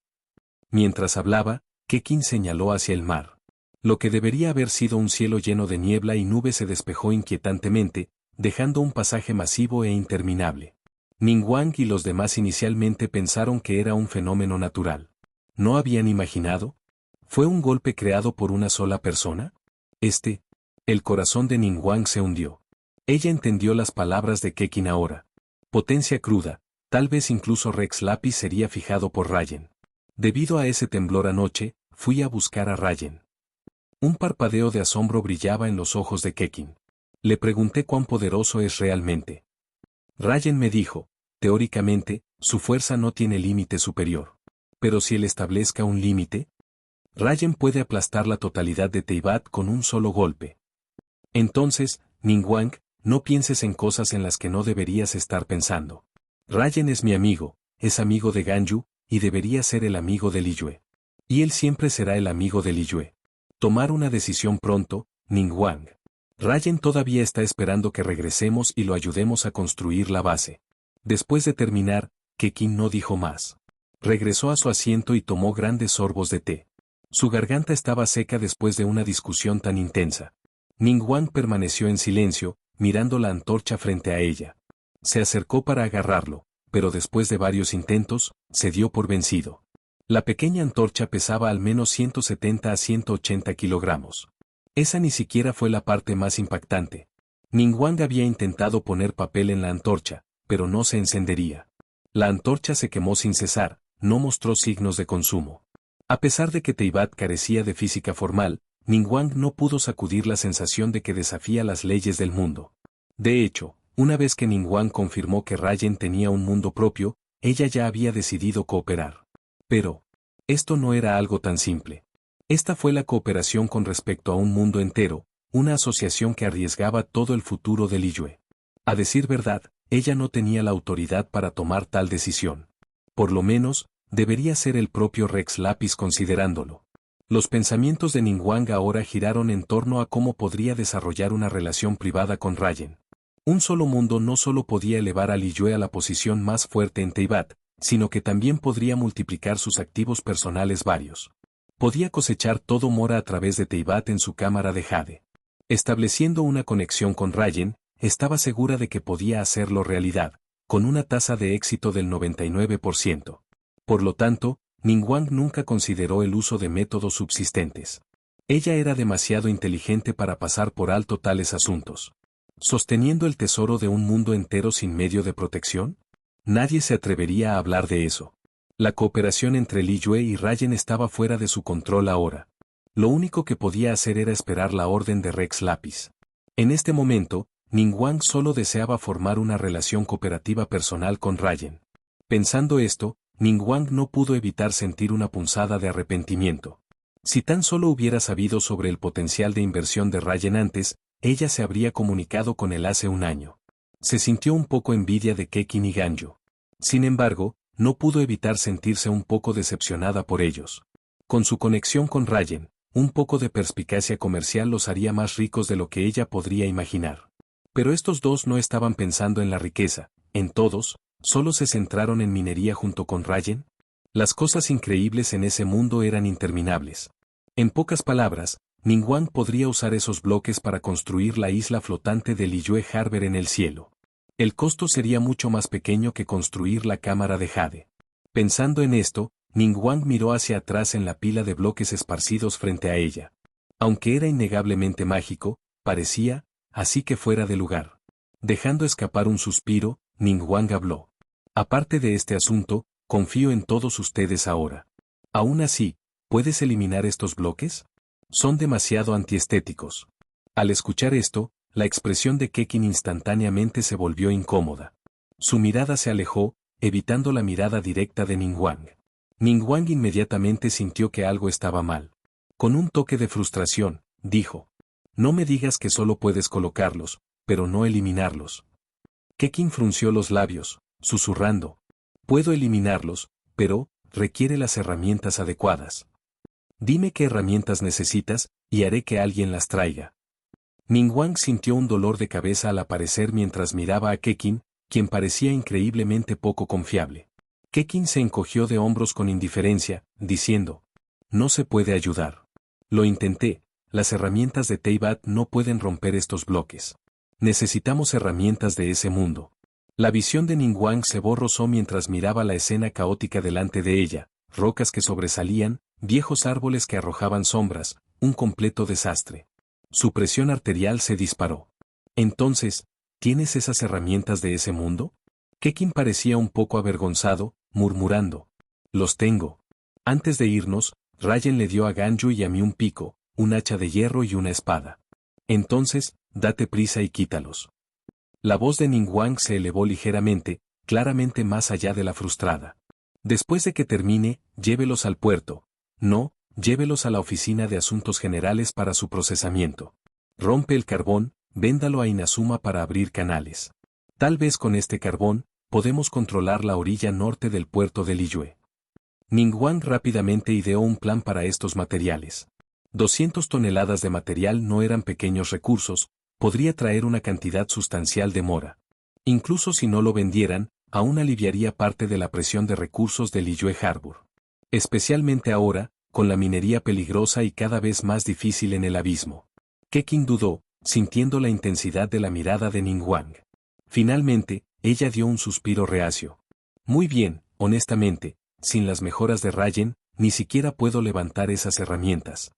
Mientras hablaba, Kekin señaló hacia el mar. Lo que debería haber sido un cielo lleno de niebla y nubes se despejó inquietantemente, dejando un pasaje masivo e interminable. Ning Wang y los demás inicialmente pensaron que era un fenómeno natural. ¿No habían imaginado? ¿Fue un golpe creado por una sola persona? El corazón de Ning Wang se hundió. Ella entendió las palabras de Kekin ahora. Potencia cruda, tal vez incluso Rex Lapis sería fijado por Rayen. Debido a ese temblor anoche, fui a buscar a Rayen. Un parpadeo de asombro brillaba en los ojos de Kekin. Le pregunté cuán poderoso es realmente. Rayen me dijo, teóricamente, su fuerza no tiene límite superior. Pero si él establezca un límite, Rayen puede aplastar la totalidad de Teyvat con un solo golpe. Entonces, Ning Wang, no pienses en cosas en las que no deberías estar pensando. Rayen es mi amigo, es amigo de Ganyu, y debería ser el amigo de Liyue. Y él siempre será el amigo de Liyue. Tomar una decisión pronto, Ning Wang. Rayen todavía está esperando que regresemos y lo ayudemos a construir la base. Después de terminar, Kekin no dijo más. Regresó a su asiento y tomó grandes sorbos de té. Su garganta estaba seca después de una discusión tan intensa. Ning Wang permaneció en silencio, mirando la antorcha frente a ella. Se acercó para agarrarlo, pero después de varios intentos, se dio por vencido. La pequeña antorcha pesaba al menos 170 a 180 kilogramos. Esa ni siquiera fue la parte más impactante. Ning Wang había intentado poner papel en la antorcha, pero no se encendería. La antorcha se quemó sin cesar, no mostró signos de consumo. A pesar de que Teyvat carecía de física formal, Ning Wang no pudo sacudir la sensación de que desafía las leyes del mundo. De hecho, una vez que Ning Wang confirmó que Rayen tenía un mundo propio, ella ya había decidido cooperar. Pero esto no era algo tan simple. Esta fue la cooperación con respecto a un mundo entero, una asociación que arriesgaba todo el futuro de Liyue. A decir verdad, ella no tenía la autoridad para tomar tal decisión. Por lo menos, debería ser el propio Rex Lapis considerándolo. Los pensamientos de Ningguang ahora giraron en torno a cómo podría desarrollar una relación privada con Rayen. Un solo mundo no solo podía elevar a Liyue a la posición más fuerte en Teyvat, sino que también podría multiplicar sus activos personales varios. Podía cosechar todo Mora a través de Teyvat en su cámara de jade. Estableciendo una conexión con Rayen, estaba segura de que podía hacerlo realidad, con una tasa de éxito del 99%. Por lo tanto, Ningguang nunca consideró el uso de métodos subsistentes. Ella era demasiado inteligente para pasar por alto tales asuntos. ¿Sosteniendo el tesoro de un mundo entero sin medio de protección? Nadie se atrevería a hablar de eso. La cooperación entre Liyue y Rayen estaba fuera de su control ahora. Lo único que podía hacer era esperar la orden de Rex Lapis. En este momento, Ningguang solo deseaba formar una relación cooperativa personal con Rayen. Pensando esto, Ningguang no pudo evitar sentir una punzada de arrepentimiento. Si tan solo hubiera sabido sobre el potencial de inversión de Rayen antes, ella se habría comunicado con él hace un año. Se sintió un poco envidia de Kekin y Ganyu. Sin embargo, no pudo evitar sentirse un poco decepcionada por ellos. Con su conexión con Rayen, un poco de perspicacia comercial los haría más ricos de lo que ella podría imaginar. Pero estos dos no estaban pensando en la riqueza, en todos, solo se centraron en minería junto con Rayen. Las cosas increíbles en ese mundo eran interminables. En pocas palabras, Ningguang podría usar esos bloques para construir la isla flotante de Liyue Harbor en el cielo. El costo sería mucho más pequeño que construir la cámara de jade. Pensando en esto, Ningguang miró hacia atrás en la pila de bloques esparcidos frente a ella. Aunque era innegablemente mágico, parecía, así que fuera de lugar. Dejando escapar un suspiro, Ningguang habló. Aparte de este asunto, confío en todos ustedes ahora. Aún así, ¿puedes eliminar estos bloques? Son demasiado antiestéticos. Al escuchar esto, la expresión de Kekin instantáneamente se volvió incómoda. Su mirada se alejó, evitando la mirada directa de Ningguang. Ningguang inmediatamente sintió que algo estaba mal. Con un toque de frustración, dijo: no me digas que solo puedes colocarlos, pero no eliminarlos. Kekin frunció los labios, susurrando: puedo eliminarlos, pero requiere las herramientas adecuadas. Dime qué herramientas necesitas, y haré que alguien las traiga. Ningguang sintió un dolor de cabeza al aparecer mientras miraba a Kekin, quien parecía increíblemente poco confiable. Kekin se encogió de hombros con indiferencia, diciendo: no se puede ayudar. Lo intenté, las herramientas de Teyvat no pueden romper estos bloques. Necesitamos herramientas de ese mundo. La visión de Ningguang se borró mientras miraba la escena caótica delante de ella, rocas que sobresalían, viejos árboles que arrojaban sombras, un completo desastre. Su presión arterial se disparó. Entonces, ¿tienes esas herramientas de ese mundo? Kekin parecía un poco avergonzado, murmurando: los tengo. Antes de irnos, Rayen le dio a Ganyu y a mí un pico, un hacha de hierro y una espada. Entonces, date prisa y quítalos. La voz de Ningguang se elevó ligeramente, claramente más allá de la frustrada. Después de que termine, llévelos al puerto. No, llévelos a la oficina de asuntos generales para su procesamiento. Rompe el carbón, véndalo a Inazuma para abrir canales. Tal vez con este carbón, podemos controlar la orilla norte del puerto de Liyue. Ningguang rápidamente ideó un plan para estos materiales. 200 toneladas de material no eran pequeños recursos, podría traer una cantidad sustancial de mora. Incluso si no lo vendieran, aún aliviaría parte de la presión de recursos de Liyue Harbor. Especialmente ahora, con la minería peligrosa y cada vez más difícil en el abismo. Kekin dudó, sintiendo la intensidad de la mirada de Ningguang. Finalmente, ella dio un suspiro reacio. Muy bien, honestamente, sin las mejoras de Rayen, ni siquiera puedo levantar esas herramientas.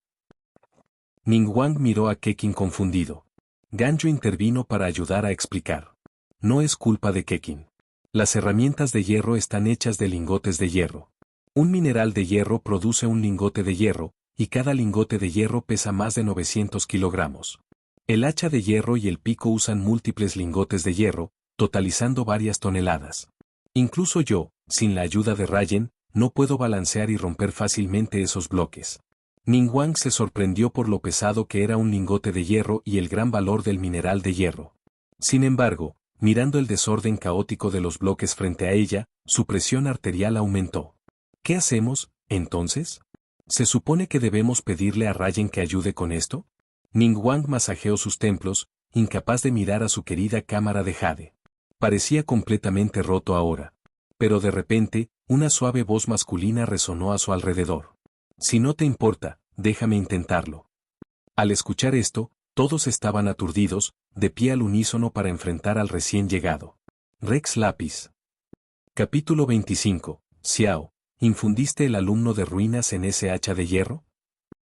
Ningguang miró a Kekin confundido. Ganyu intervino para ayudar a explicar. No es culpa de Kekin. Las herramientas de hierro están hechas de lingotes de hierro. Un mineral de hierro produce un lingote de hierro, y cada lingote de hierro pesa más de 900 kilogramos. El hacha de hierro y el pico usan múltiples lingotes de hierro, totalizando varias toneladas. Incluso yo, Sin la ayuda de Rayen, no puedo balancear y romper fácilmente esos bloques. Ningguang se sorprendió por lo pesado que era un lingote de hierro y el gran valor del mineral de hierro. Sin embargo, mirando el desorden caótico de los bloques frente a ella, su presión arterial aumentó. ¿Qué hacemos, entonces? ¿Se supone que debemos pedirle a Rayen que ayude con esto? Ningguang masajeó sus templos, incapaz de mirar a su querida cámara de jade. Parecía completamente roto ahora. Pero de repente, una suave voz masculina resonó a su alrededor. Si no te importa, déjame intentarlo. Al escuchar esto, todos estaban aturdidos, de pie al unísono para enfrentar al recién llegado. Rex Lapis. Capítulo 25. Xiao, ¿infundiste el alumno de ruinas en ese hacha de hierro?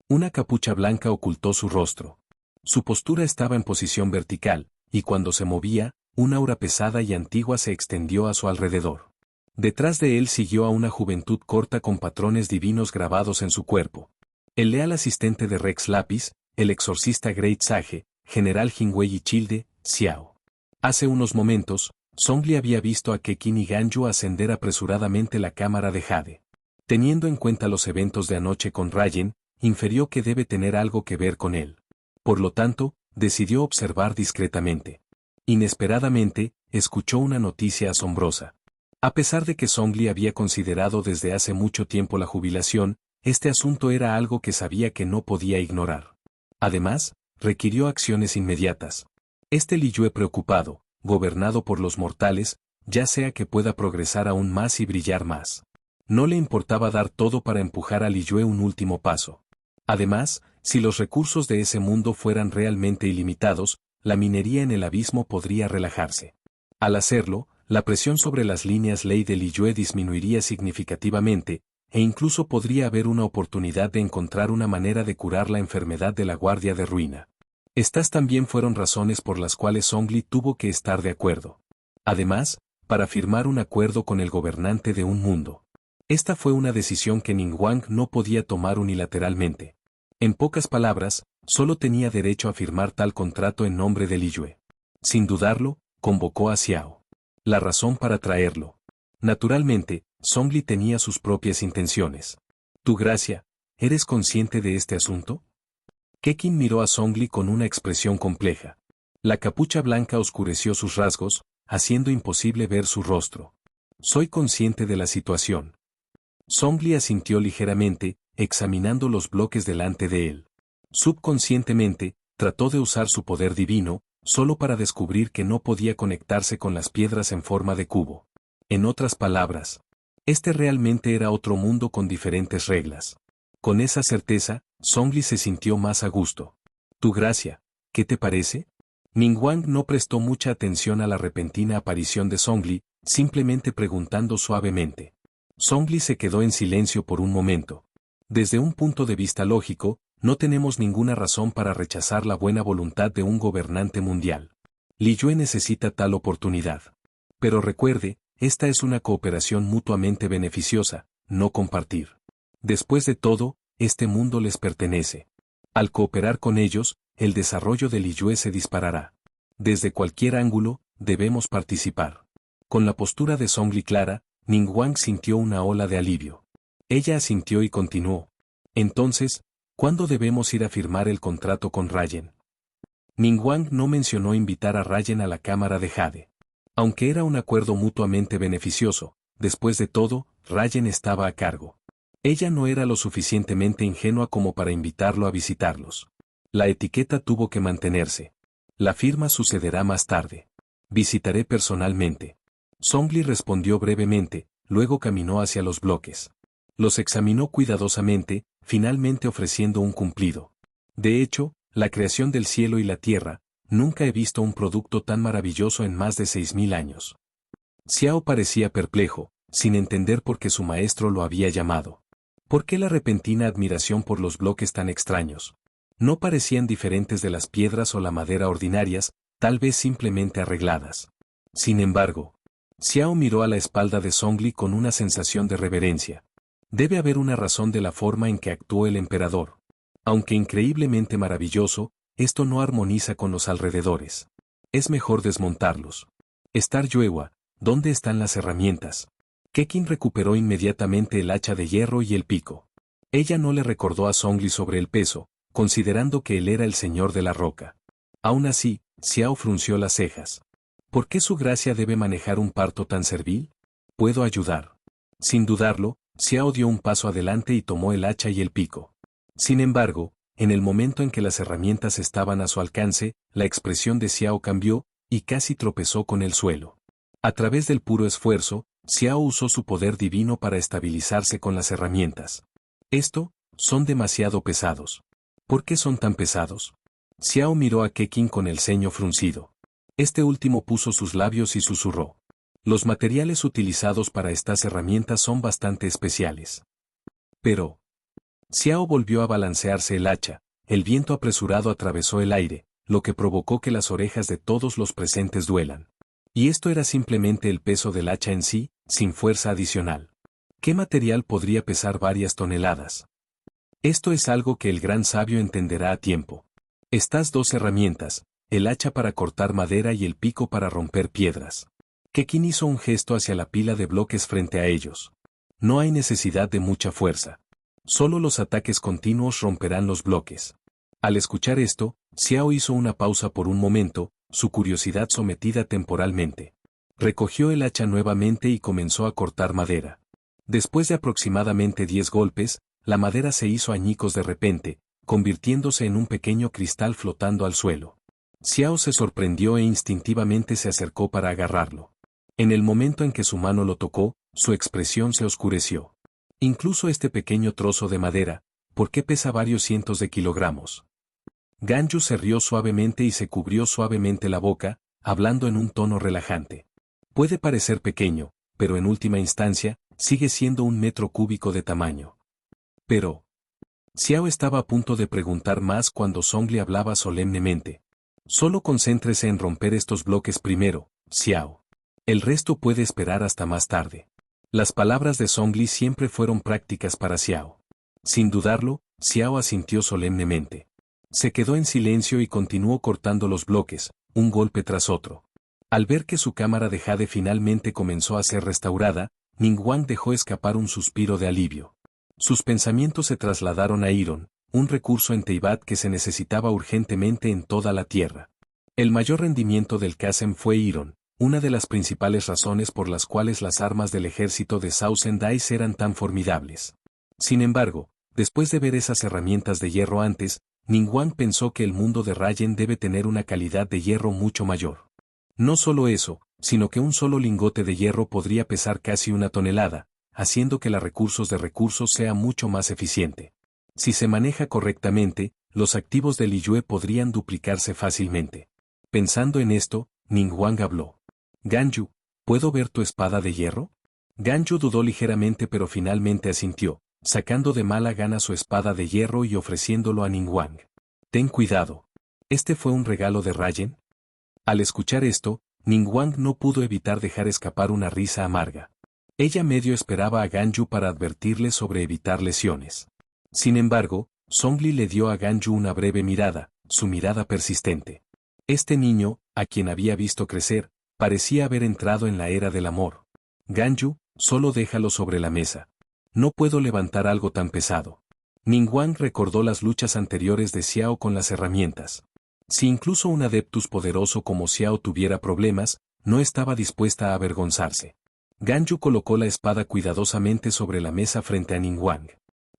Una capucha blanca ocultó su rostro. Su postura estaba en posición vertical, y cuando se movía, una aura pesada y antigua se extendió a su alrededor. Detrás de él siguió a una juventud corta con patrones divinos grabados en su cuerpo. El leal asistente de Rex Lapis, el exorcista Great Sage, General Jingwei Childe, Xiao. Hace unos momentos, Zhongli había visto a Keqin y Ganyu ascender apresuradamente la cámara de jade. Teniendo en cuenta los eventos de anoche con Rayen, infirió que debe tener algo que ver con él. Por lo tanto, decidió observar discretamente. Inesperadamente, escuchó una noticia asombrosa. A pesar de que Zhongli había considerado desde hace mucho tiempo la jubilación, este asunto era algo que sabía que no podía ignorar. Además, requirió acciones inmediatas. Este Liyue preocupado, gobernado por los mortales, ya sea que pueda progresar aún más y brillar más. No le importaba dar todo para empujar a Liyue un último paso. Además, si los recursos de ese mundo fueran realmente ilimitados, la minería en el abismo podría relajarse. Al hacerlo, la presión sobre las líneas ley de Liyue disminuiría significativamente, e incluso podría haber una oportunidad de encontrar una manera de curar la enfermedad de la guardia de ruina. Estas también fueron razones por las cuales Zhongli tuvo que estar de acuerdo. Además, para firmar un acuerdo con el gobernante de un mundo. Esta fue una decisión que Ningguang no podía tomar unilateralmente. En pocas palabras, solo tenía derecho a firmar tal contrato en nombre de Liyue. Sin dudarlo, convocó a Xiao. La razón para traerlo. Naturalmente, Zhongli tenía sus propias intenciones. Tu gracia, ¿eres consciente de este asunto? Keqin miró a Zhongli con una expresión compleja. La capucha blanca oscureció sus rasgos, haciendo imposible ver su rostro. Soy consciente de la situación. Zhongli asintió ligeramente, examinando los bloques delante de él. Subconscientemente, trató de usar su poder divino, solo para descubrir que no podía conectarse con las piedras en forma de cubo. En otras palabras, este realmente era otro mundo con diferentes reglas. Con esa certeza, Zhongli se sintió más a gusto. Tu gracia, ¿qué te parece? Ningguang no prestó mucha atención a la repentina aparición de Zhongli, simplemente preguntando suavemente. Zhongli se quedó en silencio por un momento. Desde un punto de vista lógico, no tenemos ninguna razón para rechazar la buena voluntad de un gobernante mundial. Liyue necesita tal oportunidad. Pero recuerde, esta es una cooperación mutuamente beneficiosa, no compartir. Después de todo, este mundo les pertenece. Al cooperar con ellos, el desarrollo de Liyue se disparará. Desde cualquier ángulo, debemos participar. Con la postura de Zhongli clara, Ningguang sintió una ola de alivio. Ella asintió y continuó. Entonces, ¿cuándo debemos ir a firmar el contrato con Rayen? Ningguang no mencionó invitar a Rayen a la cámara de jade. Aunque era un acuerdo mutuamente beneficioso, después de todo, Rayen estaba a cargo. Ella no era lo suficientemente ingenua como para invitarlo a visitarlos. La etiqueta tuvo que mantenerse. La firma sucederá más tarde. Visitaré personalmente. Zhongli respondió brevemente, luego caminó hacia los bloques. Los examinó cuidadosamente, finalmente ofreciendo un cumplido. De hecho, la creación del cielo y la tierra, nunca he visto un producto tan maravilloso en más de 6000 años. Xiao parecía perplejo, sin entender por qué su maestro lo había llamado. ¿Por qué la repentina admiración por los bloques tan extraños? No parecían diferentes de las piedras o la madera ordinarias, tal vez simplemente arregladas. Sin embargo, Xiao miró a la espalda de Zhongli con una sensación de reverencia. Debe haber una razón de la forma en que actuó el emperador. Aunque increíblemente maravilloso, esto no armoniza con los alrededores. Es mejor desmontarlos. Star Yuehua, ¿dónde están las herramientas? Kekin recuperó inmediatamente el hacha de hierro y el pico. Ella no le recordó a Zhongli sobre el peso, considerando que él era el señor de la roca. Aún así, Xiao frunció las cejas. ¿Por qué su gracia debe manejar un parto tan servil? ¿Puedo ayudar? Sin dudarlo, Xiao dio un paso adelante y tomó el hacha y el pico. Sin embargo, en el momento en que las herramientas estaban a su alcance, la expresión de Xiao cambió, y casi tropezó con el suelo. A través del puro esfuerzo, Xiao usó su poder divino para estabilizarse con las herramientas. Son demasiado pesados. ¿Por qué son tan pesados? Xiao miró a Kekin con el ceño fruncido. Este último puso sus labios y susurró. Los materiales utilizados para estas herramientas son bastante especiales. Pero... Xiao volvió a balancearse el hacha, el viento apresurado atravesó el aire, lo que provocó que las orejas de todos los presentes duelan. Y esto era simplemente el peso del hacha en sí, sin fuerza adicional. ¿Qué material podría pesar varias toneladas? Esto es algo que el gran sabio entenderá a tiempo. Estas dos herramientas, el hacha para cortar madera y el pico para romper piedras. Kekin hizo un gesto hacia la pila de bloques frente a ellos. No hay necesidad de mucha fuerza. Solo los ataques continuos romperán los bloques. Al escuchar esto, Xiao hizo una pausa por un momento, su curiosidad sometida temporalmente. Recogió el hacha nuevamente y comenzó a cortar madera. Después de aproximadamente 10 golpes, la madera se hizo añicos de repente, convirtiéndose en un pequeño cristal flotando al suelo. Xiao se sorprendió e instintivamente se acercó para agarrarlo. En el momento en que su mano lo tocó, su expresión se oscureció. Incluso este pequeño trozo de madera, ¿por qué pesa varios cientos de kilogramos? Ganyu se rió suavemente y se cubrió suavemente la boca, hablando en un tono relajante. Puede parecer pequeño, pero en última instancia, sigue siendo 1 metro cúbico de tamaño. Pero... Xiao estaba a punto de preguntar más cuando Zhongli hablaba solemnemente. Solo concéntrese en romper estos bloques primero, Xiao. El resto puede esperar hasta más tarde. Las palabras de Zhongli siempre fueron prácticas para Xiao. Sin dudarlo, Xiao asintió solemnemente. Se quedó en silencio y continuó cortando los bloques, un golpe tras otro. Al ver que su cámara de jade finalmente comenzó a ser restaurada, Ningguang dejó escapar un suspiro de alivio. Sus pensamientos se trasladaron a Iron, un recurso en Teyvat que se necesitaba urgentemente en toda la Tierra. El mayor rendimiento del Kasem fue Iron, una de las principales razones por las cuales las armas del ejército de Zhao Zendai eran tan formidables. Sin embargo, después de ver esas herramientas de hierro antes, Ningguang pensó que el mundo de Rayen debe tener una calidad de hierro mucho mayor. No solo eso, sino que un solo lingote de hierro podría pesar casi 1 tonelada, haciendo que los recursos sea mucho más eficiente. Si se maneja correctamente, los activos de Liyue podrían duplicarse fácilmente. Pensando en esto, Ningguang habló. Ganyu, ¿puedo ver tu espada de hierro? Ganyu dudó ligeramente pero finalmente asintió, sacando de mala gana su espada de hierro y ofreciéndolo a Ningguang. Ten cuidado. ¿Este fue un regalo de Rayen? Al escuchar esto, Ningguang no pudo evitar dejar escapar una risa amarga. Ella medio esperaba a Ganyu para advertirle sobre evitar lesiones. Sin embargo, Zhongli le dio a Ganyu una breve mirada, su mirada persistente. Este niño, a quien había visto crecer, parecía haber entrado en la era del amor. Ganyu, solo déjalo sobre la mesa. No puedo levantar algo tan pesado. Ningguang recordó las luchas anteriores de Xiao con las herramientas. Si incluso un adeptus poderoso como Xiao tuviera problemas, no estaba dispuesta a avergonzarse. Ganyu colocó la espada cuidadosamente sobre la mesa frente a Ningguang.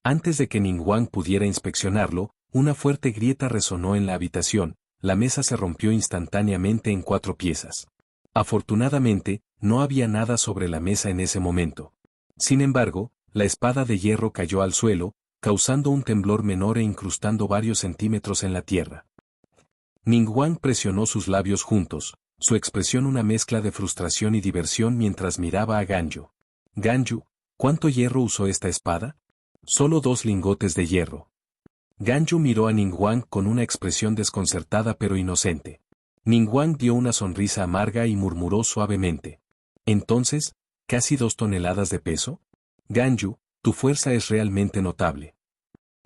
Antes de que Ningguang pudiera inspeccionarlo, una fuerte grieta resonó en la habitación, la mesa se rompió instantáneamente en 4 piezas. Afortunadamente, no había nada sobre la mesa en ese momento. Sin embargo, la espada de hierro cayó al suelo, causando un temblor menor e incrustando varios centímetros en la tierra. Ningguang presionó sus labios juntos, su expresión una mezcla de frustración y diversión mientras miraba a Ganyu. Ganyu, ¿cuánto hierro usó esta espada? Solo 2 lingotes de hierro. Ganyu miró a Ningguang con una expresión desconcertada pero inocente. Ningguang dio una sonrisa amarga y murmuró suavemente. Entonces, ¿casi 2 toneladas de peso? Ganyu, tu fuerza es realmente notable.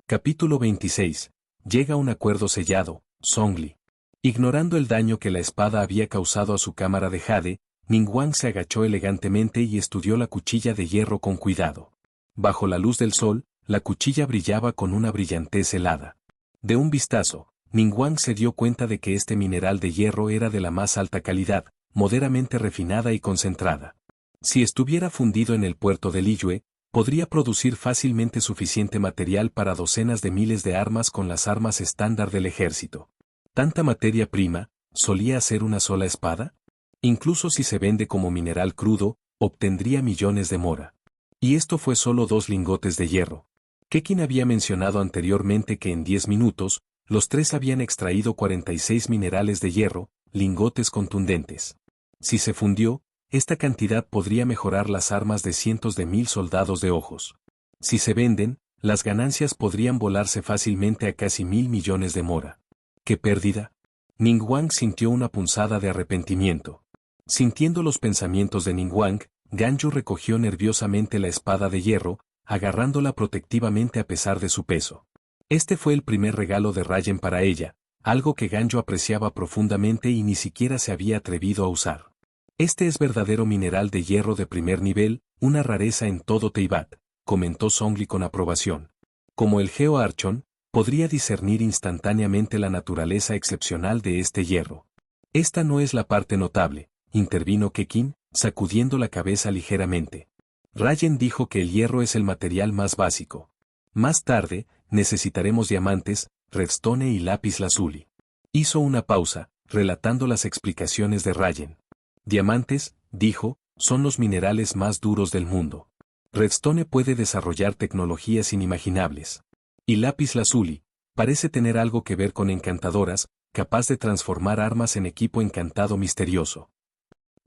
Capítulo 26. Llega un acuerdo sellado, Zhongli. Ignorando el daño que la espada había causado a su cámara de jade, Ningguang se agachó elegantemente y estudió la cuchilla de hierro con cuidado. Bajo la luz del sol, la cuchilla brillaba con una brillantez helada. De un vistazo, Ningguang se dio cuenta de que este mineral de hierro era de la más alta calidad, moderadamente refinada y concentrada. Si estuviera fundido en el puerto de Liyue, podría producir fácilmente suficiente material para docenas de miles de armas con las armas estándar del ejército. ¿Tanta materia prima solía hacer una sola espada? Incluso si se vende como mineral crudo, obtendría millones de mora. Y esto fue solo 2 lingotes de hierro. Kekin había mencionado anteriormente que en 10 minutos, los 3 habían extraído 46 minerales de hierro, lingotes contundentes. Si se fundió, esta cantidad podría mejorar las armas de cientos de mil soldados de ojos. Si se venden, las ganancias podrían volarse fácilmente a casi 1.000 millones de mora. ¿Qué pérdida? Ningguang sintió una punzada de arrepentimiento. Sintiendo los pensamientos de Ningguang, Ganyu recogió nerviosamente la espada de hierro, agarrándola protectivamente a pesar de su peso. Este fue el primer regalo de Rayen para ella, algo que Ganyu apreciaba profundamente y ni siquiera se había atrevido a usar. Este es verdadero mineral de hierro de primer nivel, una rareza en todo Teyvat, comentó Zhongli con aprobación. Como el Geo Archon, podría discernir instantáneamente la naturaleza excepcional de este hierro. Esta no es la parte notable, intervino Kekin, sacudiendo la cabeza ligeramente. Rayen dijo que el hierro es el material más básico. Más tarde, necesitaremos diamantes, redstone y lápiz lazuli. Hizo una pausa, relatando las explicaciones de Rayen. Diamantes, dijo, son los minerales más duros del mundo. Redstone puede desarrollar tecnologías inimaginables. Y lápiz lazuli, parece tener algo que ver con encantadoras, capaz de transformar armas en equipo encantado misterioso.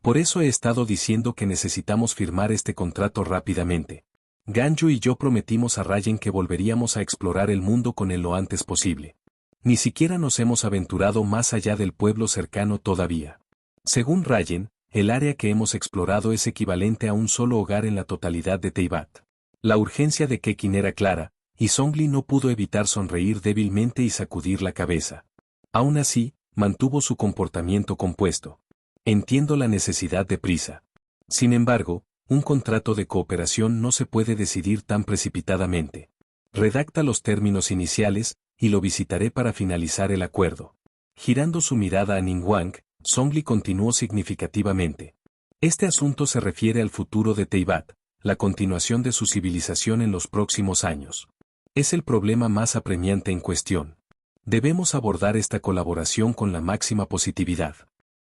Por eso he estado diciendo que necesitamos firmar este contrato rápidamente. Ganyu y yo prometimos a Rayen que volveríamos a explorar el mundo con él lo antes posible. Ni siquiera nos hemos aventurado más allá del pueblo cercano todavía. Según Rayen, el área que hemos explorado es equivalente a un solo hogar en la totalidad de Teyvat. La urgencia de Kekin era clara, y Zhongli no pudo evitar sonreír débilmente y sacudir la cabeza. Aún así, mantuvo su comportamiento compuesto. Entiendo la necesidad de prisa. Sin embargo, un contrato de cooperación no se puede decidir tan precipitadamente. Redacta los términos iniciales, y lo visitaré para finalizar el acuerdo. Girando su mirada a Ningguang, Zhongli continuó significativamente. Este asunto se refiere al futuro de Teyvat, la continuación de su civilización en los próximos años. Es el problema más apremiante en cuestión. Debemos abordar esta colaboración con la máxima positividad.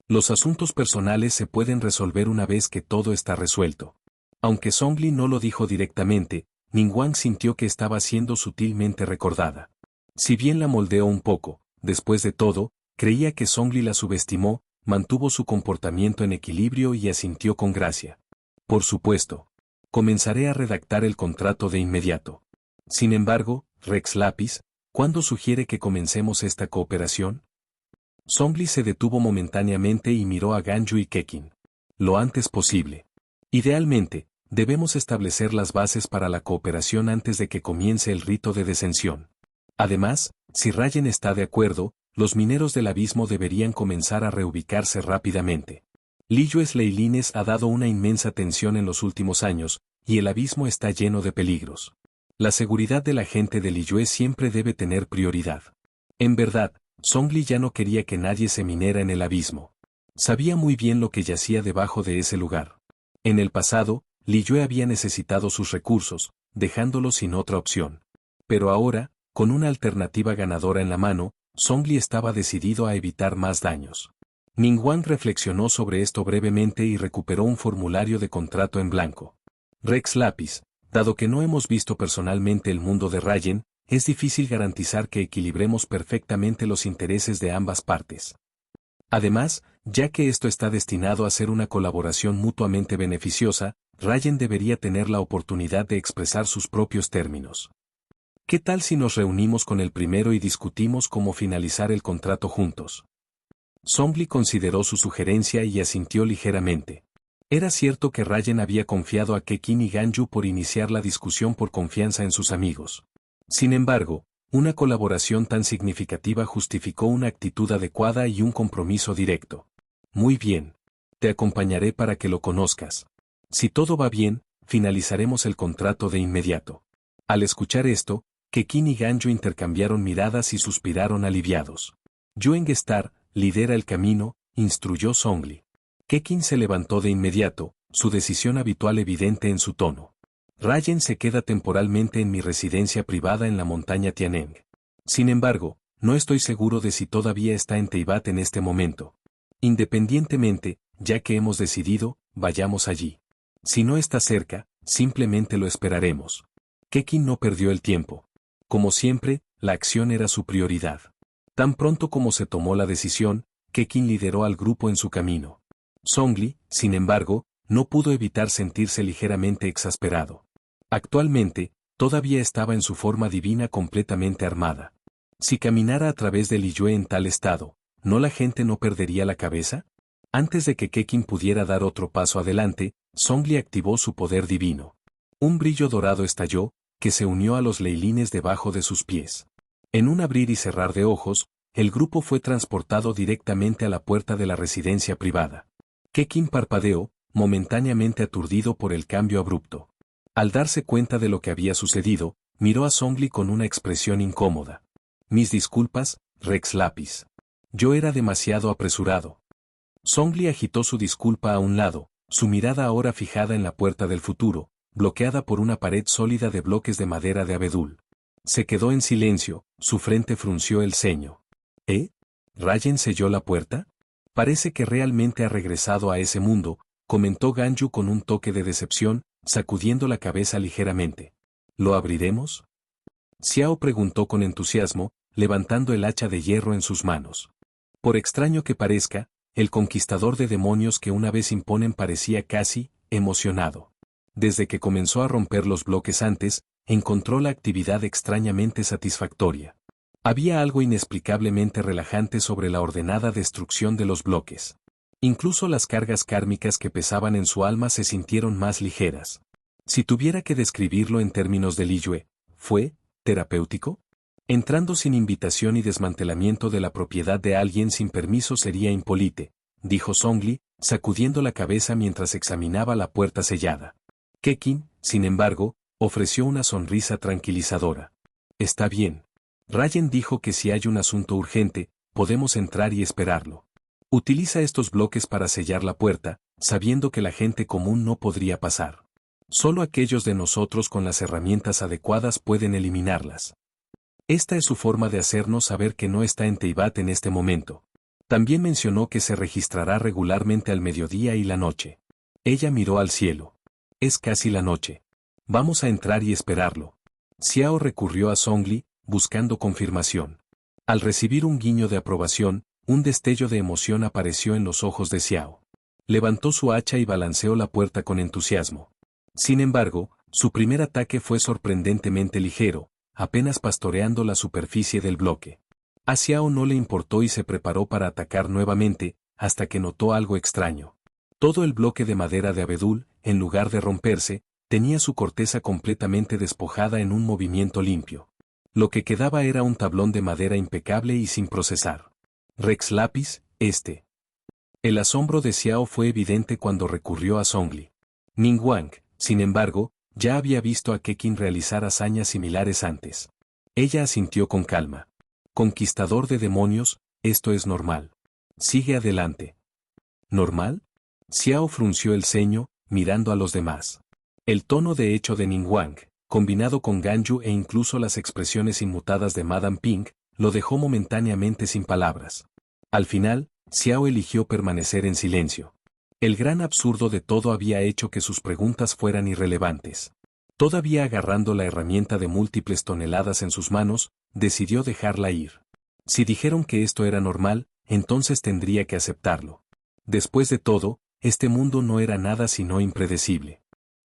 Los asuntos personales se pueden resolver una vez que todo está resuelto. Aunque Zhongli no lo dijo directamente, Ningguang sintió que estaba siendo sutilmente recordada. Si bien la moldeó un poco, después de todo, creía que Zhongli la subestimó, mantuvo su comportamiento en equilibrio y asintió con gracia. Por supuesto. Comenzaré a redactar el contrato de inmediato. Sin embargo, Rex Lapis, ¿cuándo sugiere que comencemos esta cooperación? Zhongli se detuvo momentáneamente y miró a Ganyu y Kekin. Lo antes posible. Idealmente, debemos establecer las bases para la cooperación antes de que comience el rito de descensión. Además, si Rayen está de acuerdo, los mineros del abismo deberían comenzar a reubicarse rápidamente. Liyue Leilines ha dado una inmensa tensión en los últimos años, y el abismo está lleno de peligros. La seguridad de la gente de Liyue siempre debe tener prioridad. En verdad, Zhongli ya no quería que nadie se minera en el abismo. Sabía muy bien lo que yacía debajo de ese lugar. En el pasado, Liyue había necesitado sus recursos, dejándolo sin otra opción. Pero ahora, con una alternativa ganadora en la mano, Zhongli estaba decidido a evitar más daños. Ningguang reflexionó sobre esto brevemente y recuperó un formulario de contrato en blanco. Rex Lapis, dado que no hemos visto personalmente el mundo de Rayen, es difícil garantizar que equilibremos perfectamente los intereses de ambas partes. Además, ya que esto está destinado a ser una colaboración mutuamente beneficiosa, Rayen debería tener la oportunidad de expresar sus propios términos. ¿Qué tal si nos reunimos con el primero y discutimos cómo finalizar el contrato juntos? Zhongli consideró su sugerencia y asintió ligeramente. Era cierto que Rayen había confiado a Kekin y Ganyu por iniciar la discusión por confianza en sus amigos. Sin embargo, una colaboración tan significativa justificó una actitud adecuada y un compromiso directo. Muy bien. Te acompañaré para que lo conozcas. Si todo va bien, finalizaremos el contrato de inmediato. Al escuchar esto, Kekin y Ganyu intercambiaron miradas y suspiraron aliviados. Yuen Gestar, lidera el camino, instruyó Zhongli. Kekin se levantó de inmediato, su decisión habitual evidente en su tono. Rayen se queda temporalmente en mi residencia privada en la montaña Tianeng. Sin embargo, no estoy seguro de si todavía está en Teyvat en este momento. Independientemente, ya que hemos decidido, vayamos allí. Si no está cerca, simplemente lo esperaremos. Kekin no perdió el tiempo. Como siempre, la acción era su prioridad. Tan pronto como se tomó la decisión, Kekin lideró al grupo en su camino. Zhongli, sin embargo, no pudo evitar sentirse ligeramente exasperado. Actualmente, todavía estaba en su forma divina completamente armada. Si caminara a través de Liyue en tal estado, ¿no la gente no perdería la cabeza? Antes de que Kekin pudiera dar otro paso adelante, Zhongli activó su poder divino. Un brillo dorado estalló, que se unió a los leilines debajo de sus pies. En un abrir y cerrar de ojos, el grupo fue transportado directamente a la puerta de la residencia privada. Kekin parpadeó, momentáneamente aturdido por el cambio abrupto. Al darse cuenta de lo que había sucedido, miró a Zhongli con una expresión incómoda. Mis disculpas, Rex Lapis. Yo era demasiado apresurado. Zhongli agitó su disculpa a un lado, su mirada ahora fijada en la puerta del futuro, bloqueada por una pared sólida de bloques de madera de abedul. Se quedó en silencio, su frente frunció el ceño. ¿Rayen selló la puerta? Parece que realmente ha regresado a ese mundo, comentó Ganyu con un toque de decepción, sacudiendo la cabeza ligeramente. ¿Lo abriremos? Xiao preguntó con entusiasmo, levantando el hacha de hierro en sus manos. Por extraño que parezca, el conquistador de demonios que una vez imponen parecía casi emocionado. Desde que comenzó a romper los bloques antes, encontró la actividad extrañamente satisfactoria. Había algo inexplicablemente relajante sobre la ordenada destrucción de los bloques. Incluso las cargas kármicas que pesaban en su alma se sintieron más ligeras. Si tuviera que describirlo en términos de Liyue, ¿fue terapéutico? Entrando sin invitación y desmantelamiento de la propiedad de alguien sin permiso sería impolite, dijo Zhongli, sacudiendo la cabeza mientras examinaba la puerta sellada. Kekin, sin embargo, ofreció una sonrisa tranquilizadora. Está bien. Rayen dijo que si hay un asunto urgente, podemos entrar y esperarlo. Utiliza estos bloques para sellar la puerta, sabiendo que la gente común no podría pasar. Solo aquellos de nosotros con las herramientas adecuadas pueden eliminarlas. Esta es su forma de hacernos saber que no está en Teyvat en este momento. También mencionó que se registrará regularmente al mediodía y la noche. Ella miró al cielo. Es casi la noche. Vamos a entrar y esperarlo. Xiao recurrió a Zhongli, buscando confirmación. Al recibir un guiño de aprobación, un destello de emoción apareció en los ojos de Xiao. Levantó su hacha y balanceó la puerta con entusiasmo. Sin embargo, su primer ataque fue sorprendentemente ligero, apenas pastoreando la superficie del bloque. A Xiao no le importó y se preparó para atacar nuevamente, hasta que notó algo extraño. Todo el bloque de madera de abedul, en lugar de romperse, tenía su corteza completamente despojada en un movimiento limpio. Lo que quedaba era un tablón de madera impecable y sin procesar. Rex Lapis, El asombro de Xiao fue evidente cuando recurrió a Zhongli. Ningguang, sin embargo, ya había visto a Kekin realizar hazañas similares antes. Ella asintió con calma. Conquistador de demonios, esto es normal. Sigue adelante. ¿Normal? Xiao frunció el ceño, mirando a los demás. El tono de hecho de Ningguang, combinado con Ganyu e incluso las expresiones inmutadas de Madame Ping, lo dejó momentáneamente sin palabras. Al final, Xiao eligió permanecer en silencio. El gran absurdo de todo había hecho que sus preguntas fueran irrelevantes. Todavía agarrando la herramienta de múltiples toneladas en sus manos, decidió dejarla ir. Si dijeron que esto era normal, entonces tendría que aceptarlo. Después de todo, este mundo no era nada sino impredecible.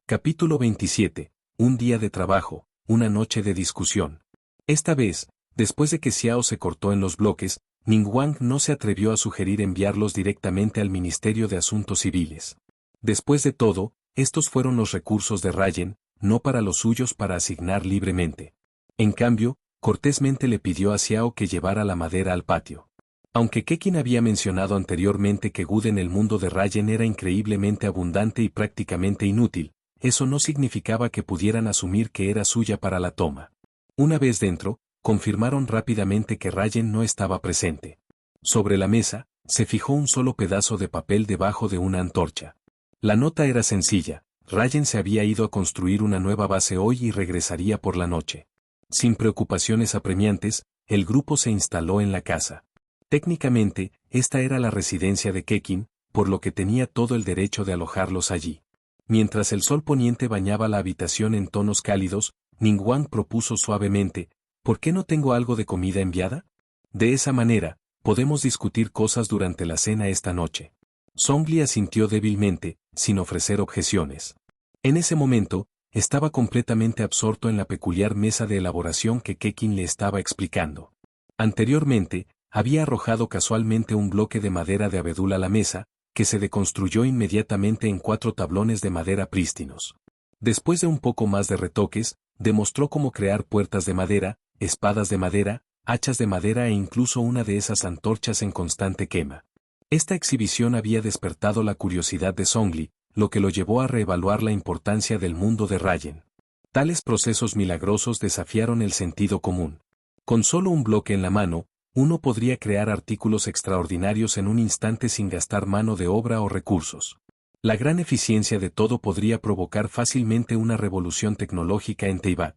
Capítulo 27. Un día de trabajo, una noche de discusión. Esta vez, después de que Xiao se cortó en los bloques, Ningguang no se atrevió a sugerir enviarlos directamente al Ministerio de Asuntos Civiles. Después de todo, estos fueron los recursos de Rayen, no para los suyos para asignar libremente. En cambio, cortésmente le pidió a Xiao que llevara la madera al patio. Aunque Kekin había mencionado anteriormente que Good en el mundo de Rayen era increíblemente abundante y prácticamente inútil, eso no significaba que pudieran asumir que era suya para la toma. Una vez dentro, confirmaron rápidamente que Rayen no estaba presente. Sobre la mesa, se fijó un solo pedazo de papel debajo de una antorcha. La nota era sencilla: Rayen se había ido a construir una nueva base hoy y regresaría por la noche. Sin preocupaciones apremiantes, el grupo se instaló en la casa. Técnicamente, esta era la residencia de Kekin, por lo que tenía todo el derecho de alojarlos allí. Mientras el sol poniente bañaba la habitación en tonos cálidos, Ningguang propuso suavemente: ¿por qué no tengo algo de comida enviada? De esa manera, podemos discutir cosas durante la cena esta noche. Zhongli asintió débilmente, sin ofrecer objeciones. En ese momento, estaba completamente absorto en la peculiar mesa de elaboración que Kekin le estaba explicando. Anteriormente, había arrojado casualmente un bloque de madera de abedul a la mesa, que se deconstruyó inmediatamente en 4 tablones de madera prístinos. Después de un poco más de retoques, demostró cómo crear puertas de madera, espadas de madera, hachas de madera e incluso una de esas antorchas en constante quema. Esta exhibición había despertado la curiosidad de Zhongli, lo que lo llevó a reevaluar la importancia del mundo de Rayen. Tales procesos milagrosos desafiaron el sentido común. Con solo un bloque en la mano, uno podría crear artículos extraordinarios en un instante sin gastar mano de obra o recursos. La gran eficiencia de todo podría provocar fácilmente una revolución tecnológica en Teyvat.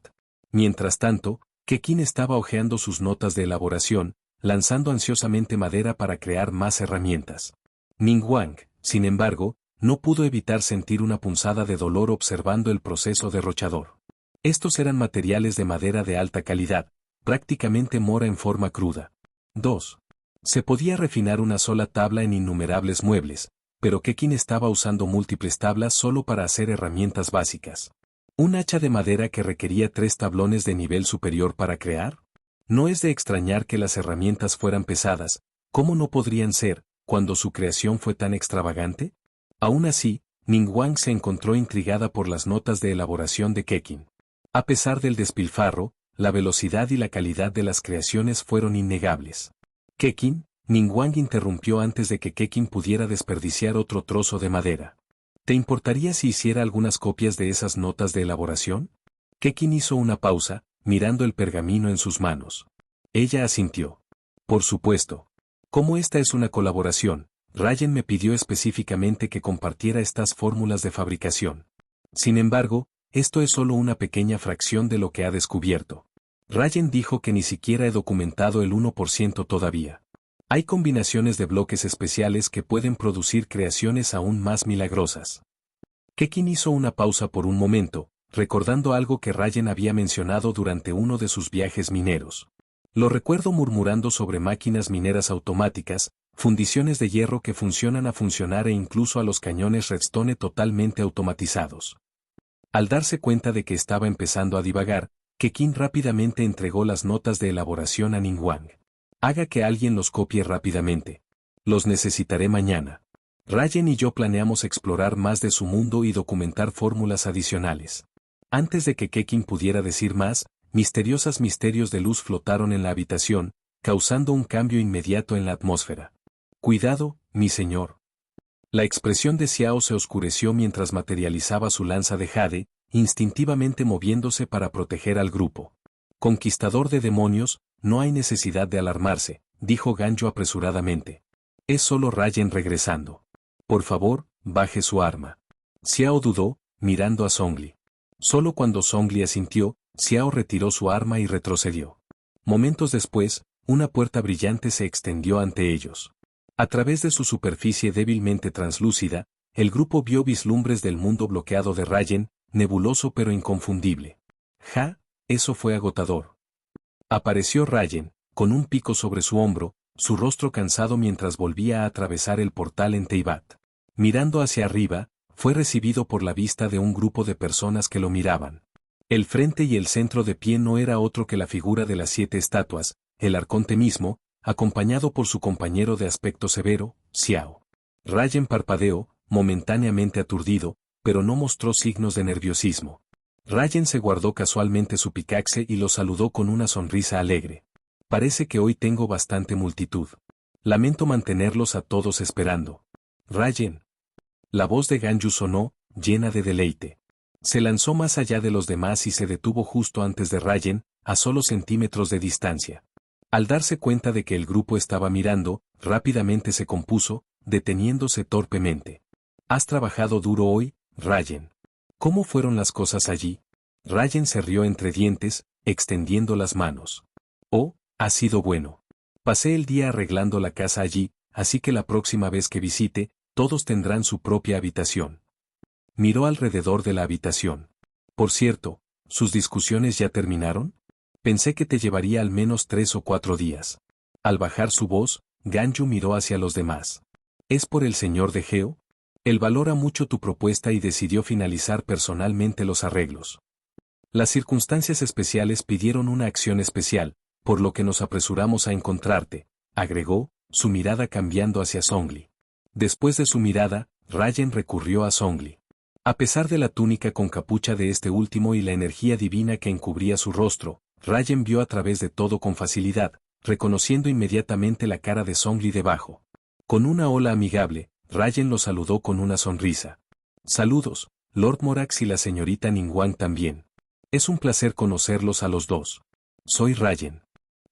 Mientras tanto, Kekin estaba hojeando sus notas de elaboración, lanzando ansiosamente madera para crear más herramientas. Ningguang, sin embargo, no pudo evitar sentir una punzada de dolor observando el proceso derrochador. Estos eran materiales de madera de alta calidad, prácticamente mora en forma cruda. 2. Se podía refinar una sola tabla en innumerables muebles, pero Kekin estaba usando múltiples tablas solo para hacer herramientas básicas. ¿Un hacha de madera que requería 3 tablones de nivel superior para crear? No es de extrañar que las herramientas fueran pesadas. ¿Cómo no podrían ser, cuando su creación fue tan extravagante? Aún así, Ningguang se encontró intrigada por las notas de elaboración de Kekin. A pesar del despilfarro, la velocidad y la calidad de las creaciones fueron innegables. Kekin, Ningguang interrumpió antes de que Kekin pudiera desperdiciar otro trozo de madera. ¿Te importaría si hiciera algunas copias de esas notas de elaboración? Kekin hizo una pausa, mirando el pergamino en sus manos. Ella asintió. Por supuesto. Como esta es una colaboración, Rayen me pidió específicamente que compartiera estas fórmulas de fabricación. Sin embargo, esto es solo una pequeña fracción de lo que ha descubierto. Rayen dijo que ni siquiera he documentado el 1% todavía. Hay combinaciones de bloques especiales que pueden producir creaciones aún más milagrosas. Kekin hizo una pausa por un momento, recordando algo que Rayen había mencionado durante uno de sus viajes mineros. Lo recuerdo murmurando sobre máquinas mineras automáticas, fundiciones de hierro que funcionan a funcionar e incluso a los cañones redstone totalmente automatizados. Al darse cuenta de que estaba empezando a divagar, Kekin rápidamente entregó las notas de elaboración a Ningguang. Haga que alguien los copie rápidamente. Los necesitaré mañana. Rayen y yo planeamos explorar más de su mundo y documentar fórmulas adicionales. Antes de que Kekin pudiera decir más, misterios de luz flotaron en la habitación, causando un cambio inmediato en la atmósfera. Cuidado, mi señor. La expresión de Xiao se oscureció mientras materializaba su lanza de jade, instintivamente moviéndose para proteger al grupo. Conquistador de demonios, no hay necesidad de alarmarse, dijo Ganjo apresuradamente. Es solo Rayen regresando. Por favor, baje su arma. Xiao dudó, mirando a Zhongli. Solo cuando Zhongli asintió, Xiao retiró su arma y retrocedió. Momentos después, una puerta brillante se extendió ante ellos. A través de su superficie débilmente translúcida, el grupo vio vislumbres del mundo bloqueado de Rayen, nebuloso pero inconfundible. ¡Ja! Eso fue agotador. Apareció Rayen, con un pico sobre su hombro, su rostro cansado mientras volvía a atravesar el portal en Teyvat. Mirando hacia arriba, fue recibido por la vista de un grupo de personas que lo miraban. El frente y el centro de pie no era otro que la figura de las 7 estatuas, el arconte mismo, acompañado por su compañero de aspecto severo, Xiao. Rayen parpadeó, momentáneamente aturdido, pero no mostró signos de nerviosismo. Rayen se guardó casualmente su pickaxe y lo saludó con una sonrisa alegre. Parece que hoy tengo bastante multitud. Lamento mantenerlos a todos esperando. Rayen. La voz de Ganyu sonó, llena de deleite. Se lanzó más allá de los demás y se detuvo justo antes de Rayen, a solo centímetros de distancia. Al darse cuenta de que el grupo estaba mirando, rápidamente se compuso, deteniéndose torpemente. ¿Has trabajado duro hoy, Rayen? ¿Cómo fueron las cosas allí? Rayen se rió entre dientes, extendiendo las manos. Oh, ha sido bueno. Pasé el día arreglando la casa allí, así que la próxima vez que visite, todos tendrán su propia habitación. Miró alrededor de la habitación. Por cierto, ¿sus discusiones ya terminaron? Pensé que te llevaría al menos 3 o 4 días. Al bajar su voz, Ganyu miró hacia los demás. ¿Es por el señor de Geo? Él valora mucho tu propuesta y decidió finalizar personalmente los arreglos. Las circunstancias especiales pidieron una acción especial, por lo que nos apresuramos a encontrarte, agregó, su mirada cambiando hacia Zhongli. Después de su mirada, Rayen recurrió a Zhongli. A pesar de la túnica con capucha de este último y la energía divina que encubría su rostro, Rayen vio a través de todo con facilidad, reconociendo inmediatamente la cara de Zhongli debajo. Con una ola amigable, Rayen lo saludó con una sonrisa. Saludos, Lord Morax y la señorita Ningguang también. Es un placer conocerlos a los dos. Soy Rayen.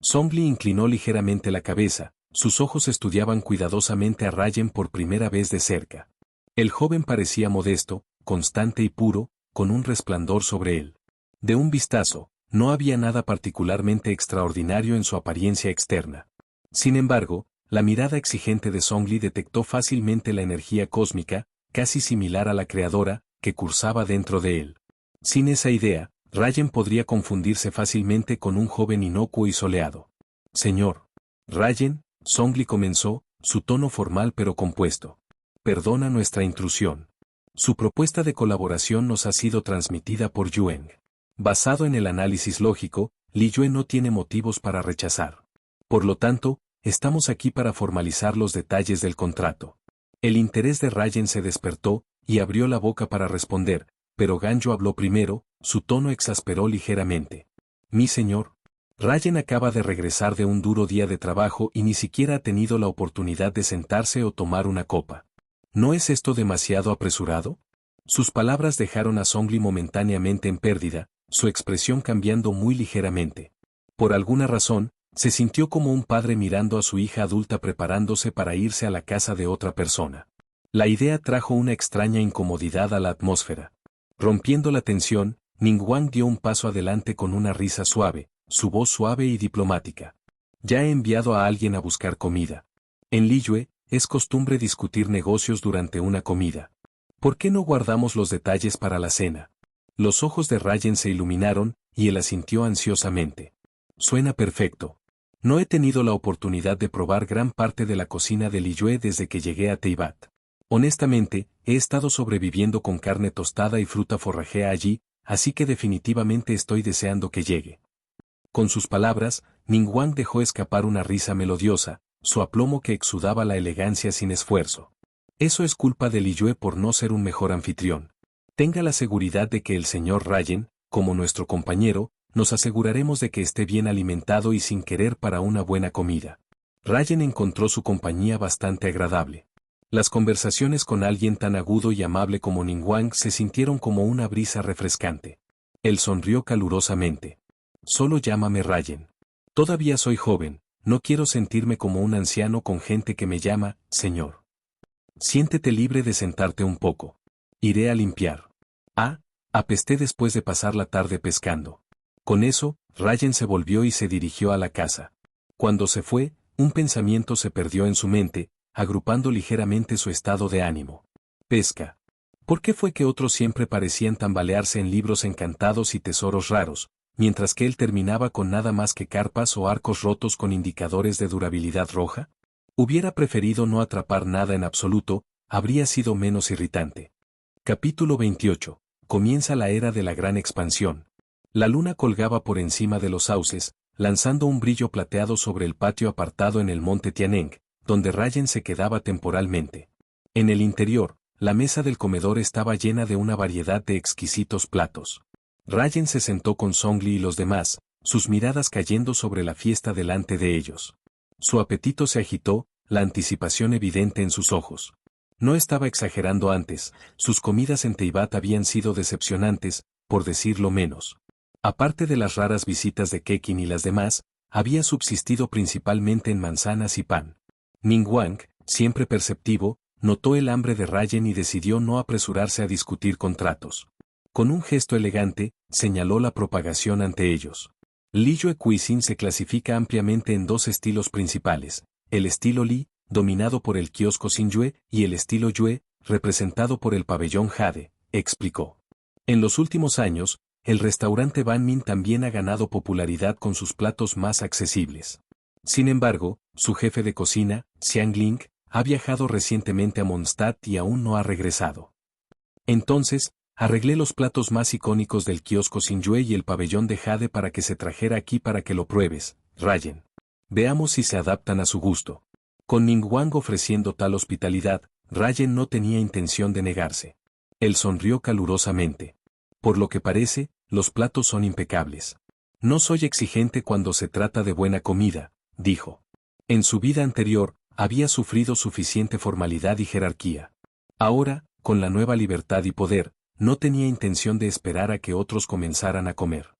Zhongli inclinó ligeramente la cabeza, sus ojos estudiaban cuidadosamente a Rayen por primera vez de cerca. El joven parecía modesto, constante y puro, con un resplandor sobre él. De un vistazo, no había nada particularmente extraordinario en su apariencia externa. Sin embargo, la mirada exigente de Zhongli detectó fácilmente la energía cósmica, casi similar a la creadora, que cursaba dentro de él. Sin esa idea, Rayen podría confundirse fácilmente con un joven inocuo y soleado. Señor Rayen, Zhongli comenzó, su tono formal pero compuesto. Perdona nuestra intrusión. Su propuesta de colaboración nos ha sido transmitida por Yueng. Basado en el análisis lógico, Li Yue no tiene motivos para rechazar. Por lo tanto, estamos aquí para formalizar los detalles del contrato. El interés de Rayen se despertó, y abrió la boca para responder, pero Ganyu habló primero, su tono exasperó ligeramente. Mi señor. Rayen acaba de regresar de un duro día de trabajo y ni siquiera ha tenido la oportunidad de sentarse o tomar una copa. ¿No es esto demasiado apresurado? Sus palabras dejaron a Zhongli momentáneamente en pérdida, su expresión cambiando muy ligeramente. Por alguna razón, se sintió como un padre mirando a su hija adulta preparándose para irse a la casa de otra persona. La idea trajo una extraña incomodidad a la atmósfera. Rompiendo la tensión, Ningguang dio un paso adelante con una risa suave, su voz suave y diplomática. Ya he enviado a alguien a buscar comida. En Liyue, es costumbre discutir negocios durante una comida. ¿Por qué no guardamos los detalles para la cena? Los ojos de Rayen se iluminaron, y él asintió ansiosamente. Suena perfecto. No he tenido la oportunidad de probar gran parte de la cocina de Liyue desde que llegué a Teyvat. Honestamente, he estado sobreviviendo con carne tostada y fruta forrajea allí, así que definitivamente estoy deseando que llegue. Con sus palabras, Ningguang dejó escapar una risa melodiosa, su aplomo que exudaba la elegancia sin esfuerzo. Eso es culpa de Liyue por no ser un mejor anfitrión. Tenga la seguridad de que el señor Rayen, como nuestro compañero, nos aseguraremos de que esté bien alimentado y sin querer para una buena comida. Rayen encontró su compañía bastante agradable. Las conversaciones con alguien tan agudo y amable como Ningguang se sintieron como una brisa refrescante. Él sonrió calurosamente. Solo llámame Rayen. Todavía soy joven, no quiero sentirme como un anciano con gente que me llama, señor. Siéntete libre de sentarte un poco. Iré a limpiar. Apesté después de pasar la tarde pescando. Con eso, Rayen se volvió y se dirigió a la casa. Cuando se fue, un pensamiento se perdió en su mente, agrupando ligeramente su estado de ánimo. Pesca. ¿Por qué fue que otros siempre parecían tambalearse en libros encantados y tesoros raros, mientras que él terminaba con nada más que carpas o arcos rotos con indicadores de durabilidad roja? Hubiera preferido no atrapar nada en absoluto, habría sido menos irritante. Capítulo 28. Comienza la era de la gran expansión. La luna colgaba por encima de los sauces, lanzando un brillo plateado sobre el patio apartado en el monte Tianeng, donde Rayen se quedaba temporalmente. En el interior, la mesa del comedor estaba llena de una variedad de exquisitos platos. Rayen se sentó con Zhongli y los demás, sus miradas cayendo sobre la fiesta delante de ellos. Su apetito se agitó, la anticipación evidente en sus ojos. No estaba exagerando antes, sus comidas en Teyvat habían sido decepcionantes, por decirlo menos. Aparte de las raras visitas de Kekin y las demás, había subsistido principalmente en manzanas y pan. Ningguang, siempre perceptivo, notó el hambre de Rayen y decidió no apresurarse a discutir contratos. Con un gesto elegante, señaló la propagación ante ellos. Liyue Cuisine se clasifica ampliamente en dos estilos principales, el estilo Li, dominado por el kiosco Xingyue, y el estilo Yue, representado por el pabellón Jade, explicó. En los últimos años, el restaurante Ban Min también ha ganado popularidad con sus platos más accesibles. Sin embargo, su jefe de cocina, Xiang Ling, ha viajado recientemente a Mondstadt y aún no ha regresado. Entonces, arreglé los platos más icónicos del kiosco Xingyue y el pabellón de Jade para que se trajera aquí para que lo pruebes, Rayen. Veamos si se adaptan a su gusto. Con Ningguang ofreciendo tal hospitalidad, Rayen no tenía intención de negarse. Él sonrió calurosamente. Por lo que parece, los platos son impecables. No soy exigente cuando se trata de buena comida, dijo. En su vida anterior, había sufrido suficiente formalidad y jerarquía. Ahora, con la nueva libertad y poder, no tenía intención de esperar a que otros comenzaran a comer.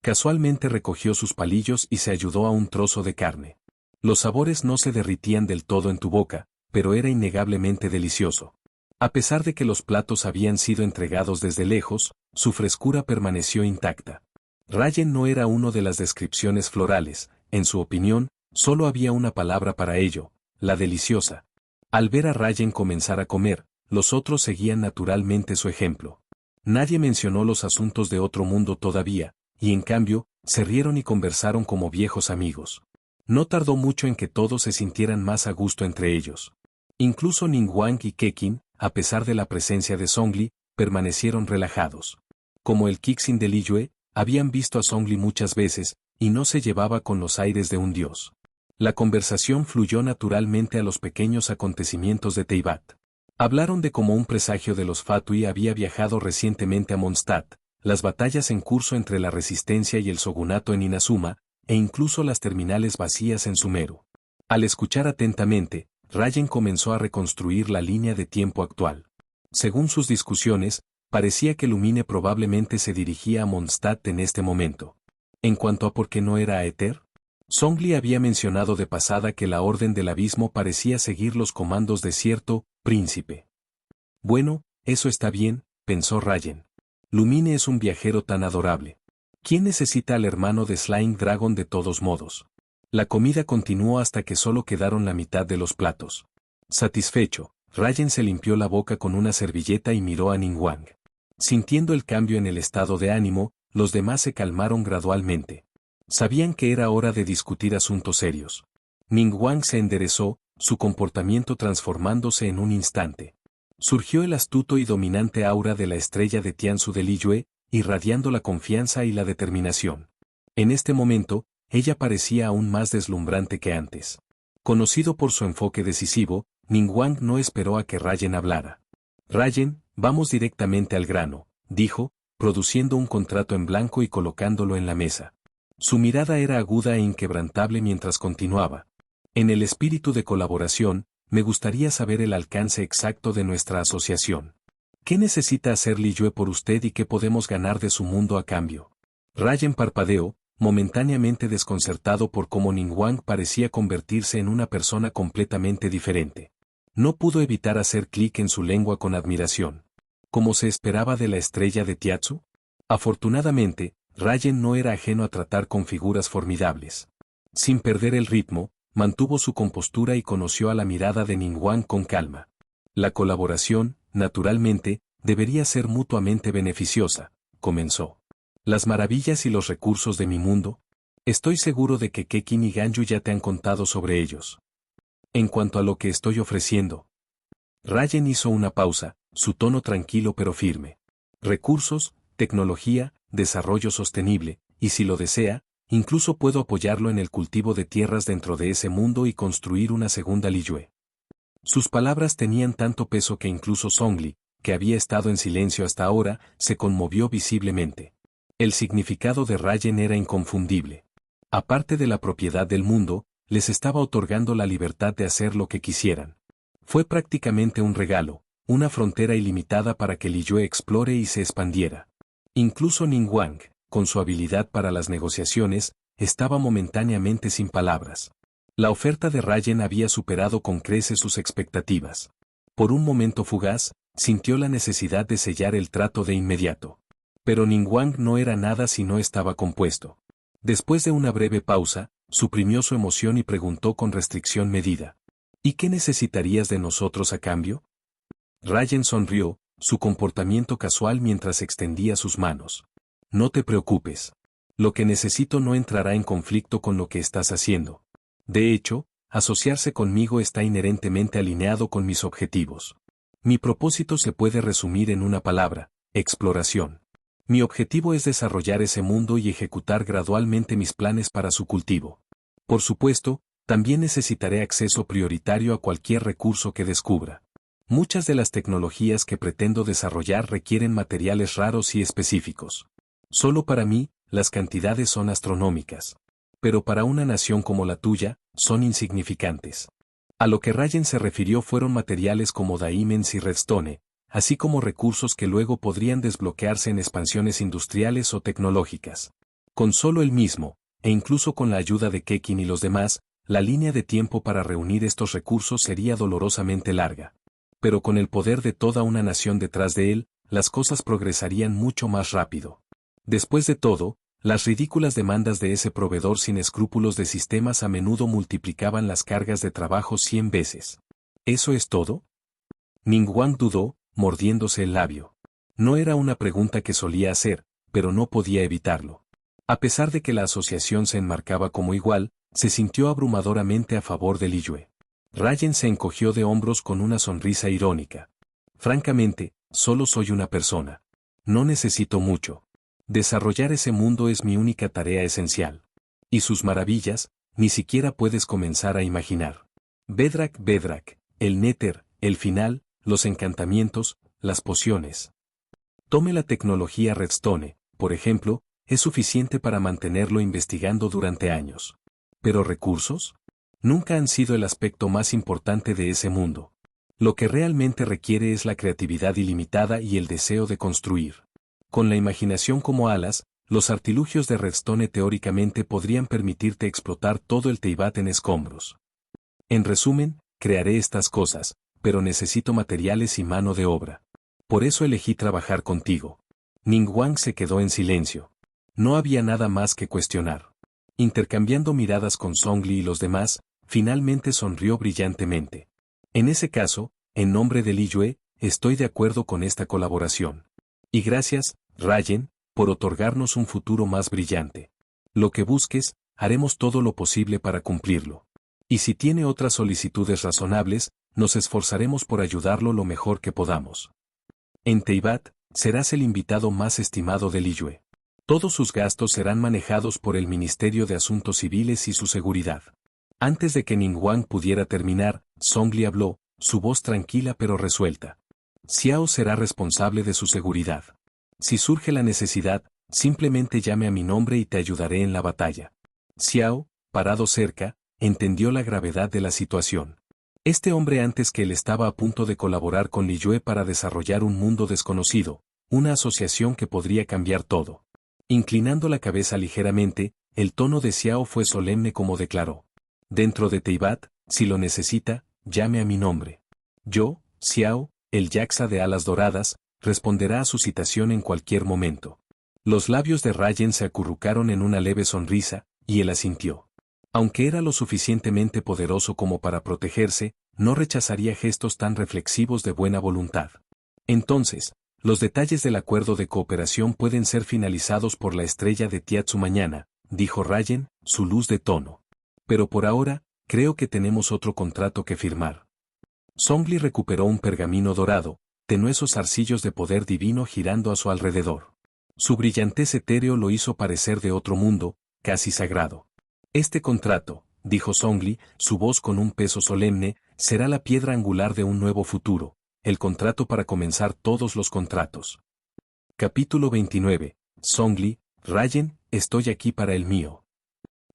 Casualmente recogió sus palillos y se ayudó a un trozo de carne. Los sabores no se derritían del todo en tu boca, pero era innegablemente delicioso. A pesar de que los platos habían sido entregados desde lejos, su frescura permaneció intacta. Rayen no era uno de las descripciones florales, en su opinión, solo había una palabra para ello, la deliciosa. Al ver a Rayen comenzar a comer, los otros seguían naturalmente su ejemplo. Nadie mencionó los asuntos de otro mundo todavía, y en cambio, se rieron y conversaron como viejos amigos. No tardó mucho en que todos se sintieran más a gusto entre ellos. Incluso Ningguang y Kekin, a pesar de la presencia de Zhongli, permanecieron relajados. Como el Kixin de Liyue, habían visto a Zhongli muchas veces, y no se llevaba con los aires de un dios. La conversación fluyó naturalmente a los pequeños acontecimientos de Teyvat. Hablaron de cómo un presagio de los Fatui había viajado recientemente a Mondstadt, las batallas en curso entre la resistencia y el shogunato en Inazuma, e incluso las terminales vacías en Sumeru. Al escuchar atentamente, Rayen comenzó a reconstruir la línea de tiempo actual. Según sus discusiones, parecía que Lumine probablemente se dirigía a Mondstadt en este momento. En cuanto a por qué no era Aether, Zhongli había mencionado de pasada que la Orden del Abismo parecía seguir los comandos de cierto príncipe. Bueno, eso está bien, pensó Rayen. Lumine es un viajero tan adorable. ¿Quién necesita al hermano de Slime Dragon de todos modos? La comida continuó hasta que solo quedaron la mitad de los platos. Satisfecho, Rayen se limpió la boca con una servilleta y miró a Ningguang. Sintiendo el cambio en el estado de ánimo, los demás se calmaron gradualmente. Sabían que era hora de discutir asuntos serios. Ningguang se enderezó, su comportamiento transformándose en un instante. Surgió el astuto y dominante aura de la estrella de Tianzu de Liyue, irradiando la confianza y la determinación. En este momento, ella parecía aún más deslumbrante que antes. Conocido por su enfoque decisivo, Ningguang no esperó a que Rayen hablara. Rayen, vamos directamente al grano, dijo, produciendo un contrato en blanco y colocándolo en la mesa. Su mirada era aguda e inquebrantable mientras continuaba. En el espíritu de colaboración, me gustaría saber el alcance exacto de nuestra asociación. ¿Qué necesita hacer Liyue por usted y qué podemos ganar de su mundo a cambio? Rayen parpadeó, momentáneamente desconcertado por cómo Ningguang parecía convertirse en una persona completamente diferente. No pudo evitar hacer clic en su lengua con admiración. ¿Cómo se esperaba de la estrella de Tianzu? Afortunadamente, Rayen no era ajeno a tratar con figuras formidables. Sin perder el ritmo, mantuvo su compostura y conoció a la mirada de Ningguang con calma. La colaboración, naturalmente, debería ser mutuamente beneficiosa, comenzó. Las maravillas y los recursos de mi mundo, estoy seguro de que Kekin y Ganyu ya te han contado sobre ellos. En cuanto a lo que estoy ofreciendo. Rayen hizo una pausa, su tono tranquilo pero firme. Recursos, tecnología, desarrollo sostenible, y si lo desea, incluso puedo apoyarlo en el cultivo de tierras dentro de ese mundo y construir una segunda Liyue. Sus palabras tenían tanto peso que incluso Zhongli, que había estado en silencio hasta ahora, se conmovió visiblemente. El significado de Rayen era inconfundible. Aparte de la propiedad del mundo, les estaba otorgando la libertad de hacer lo que quisieran. Fue prácticamente un regalo, una frontera ilimitada para que Liyue explore y se expandiera. Incluso Ningguang, con su habilidad para las negociaciones, estaba momentáneamente sin palabras. La oferta de Rayen había superado con creces sus expectativas. Por un momento fugaz, sintió la necesidad de sellar el trato de inmediato. Pero Ningguang no era nada si no estaba compuesto. Después de una breve pausa, suprimió su emoción y preguntó con restricción medida. ¿Y qué necesitarías de nosotros a cambio? Rayen sonrió, su comportamiento casual mientras extendía sus manos. No te preocupes. Lo que necesito no entrará en conflicto con lo que estás haciendo. De hecho, asociarse conmigo está inherentemente alineado con mis objetivos. Mi propósito se puede resumir en una palabra: exploración. Mi objetivo es desarrollar ese mundo y ejecutar gradualmente mis planes para su cultivo. Por supuesto, también necesitaré acceso prioritario a cualquier recurso que descubra. Muchas de las tecnologías que pretendo desarrollar requieren materiales raros y específicos. Solo para mí, las cantidades son astronómicas. Pero para una nación como la tuya, son insignificantes. A lo que Rayen se refirió fueron materiales como Diamonds y Redstone, así como recursos que luego podrían desbloquearse en expansiones industriales o tecnológicas. Con solo él mismo, e incluso con la ayuda de Kekin y los demás, la línea de tiempo para reunir estos recursos sería dolorosamente larga. Pero con el poder de toda una nación detrás de él, las cosas progresarían mucho más rápido. Después de todo, las ridículas demandas de ese proveedor sin escrúpulos de sistemas a menudo multiplicaban las cargas de trabajo 100 veces. ¿Eso es todo? Ningguang dudó, mordiéndose el labio. No era una pregunta que solía hacer, pero no podía evitarlo. A pesar de que la asociación se enmarcaba como igual, se sintió abrumadoramente a favor de Liyue. Rayen se encogió de hombros con una sonrisa irónica. Francamente, solo soy una persona. No necesito mucho. Desarrollar ese mundo es mi única tarea esencial. Y sus maravillas, ni siquiera puedes comenzar a imaginar. Bedrak, el Nether, el final, los encantamientos, las pociones. Tome la tecnología Redstone, por ejemplo, es suficiente para mantenerlo investigando durante años. ¿Pero recursos? Nunca han sido el aspecto más importante de ese mundo. Lo que realmente requiere es la creatividad ilimitada y el deseo de construir. Con la imaginación como alas, los artilugios de Redstone teóricamente podrían permitirte explotar todo el Teyvat en escombros. En resumen, crearé estas cosas, pero necesito materiales y mano de obra. Por eso elegí trabajar contigo. Ningguang se quedó en silencio. No había nada más que cuestionar. Intercambiando miradas con Zhongli y los demás, finalmente sonrió brillantemente. En ese caso, en nombre de Liyue, estoy de acuerdo con esta colaboración. Y gracias, Rayen, por otorgarnos un futuro más brillante. Lo que busques, haremos todo lo posible para cumplirlo. Y si tiene otras solicitudes razonables, nos esforzaremos por ayudarlo lo mejor que podamos. En Teyvat, serás el invitado más estimado de Liyue. Todos sus gastos serán manejados por el Ministerio de Asuntos Civiles y su seguridad. Antes de que Ningguang pudiera terminar, Zhongli habló, su voz tranquila pero resuelta. Xiao será responsable de su seguridad. Si surge la necesidad, simplemente llame a mi nombre y te ayudaré en la batalla. Xiao, parado cerca, entendió la gravedad de la situación. Este hombre antes que él estaba a punto de colaborar con Liyue para desarrollar un mundo desconocido, una asociación que podría cambiar todo. Inclinando la cabeza ligeramente, el tono de Xiao fue solemne como declaró. Dentro de Teyvat, si lo necesita, llame a mi nombre. Yo, Xiao, el Yaxa de alas doradas, responderá a su citación en cualquier momento. Los labios de Rayen se acurrucaron en una leve sonrisa, y él asintió. Aunque era lo suficientemente poderoso como para protegerse, no rechazaría gestos tan reflexivos de buena voluntad. Entonces, los detalles del acuerdo de cooperación pueden ser finalizados por la estrella de Tiatsu mañana, dijo Rayen, su luz de tono. Pero por ahora, creo que tenemos otro contrato que firmar. Zhongli recuperó un pergamino dorado, tenuesos zarcillos de poder divino girando a su alrededor. Su brillantez etéreo lo hizo parecer de otro mundo, casi sagrado. Este contrato, dijo Zhongli, su voz con un peso solemne, será la piedra angular de un nuevo futuro, el contrato para comenzar todos los contratos. Capítulo 29. Zhongli, Rayen, estoy aquí para el mío.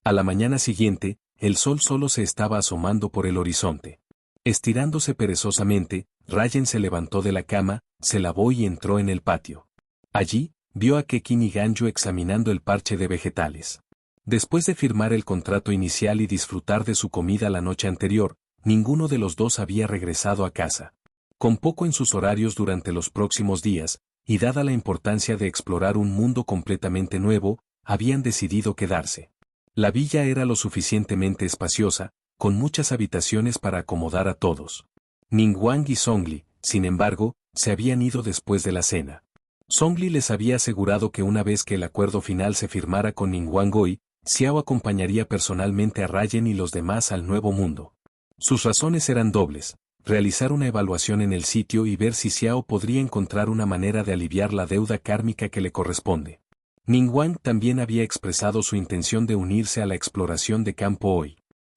A la mañana siguiente, el sol solo se estaba asomando por el horizonte. Estirándose perezosamente, Rayen se levantó de la cama, se lavó y entró en el patio. Allí, vio a Kekin y Ganyu examinando el parche de vegetales. Después de firmar el contrato inicial y disfrutar de su comida la noche anterior, ninguno de los dos había regresado a casa. Con poco en sus horarios durante los próximos días, y dada la importancia de explorar un mundo completamente nuevo, habían decidido quedarse. La villa era lo suficientemente espaciosa, con muchas habitaciones para acomodar a todos. Ningguang y Zhongli, sin embargo, se habían ido después de la cena. Zhongli les había asegurado que una vez que el acuerdo final se firmara con Ningguang Goi, Xiao acompañaría personalmente a Rayen y los demás al nuevo mundo. Sus razones eran dobles: realizar una evaluación en el sitio y ver si Xiao podría encontrar una manera de aliviar la deuda kármica que le corresponde. Ningguang también había expresado su intención de unirse a la exploración de campo hoy.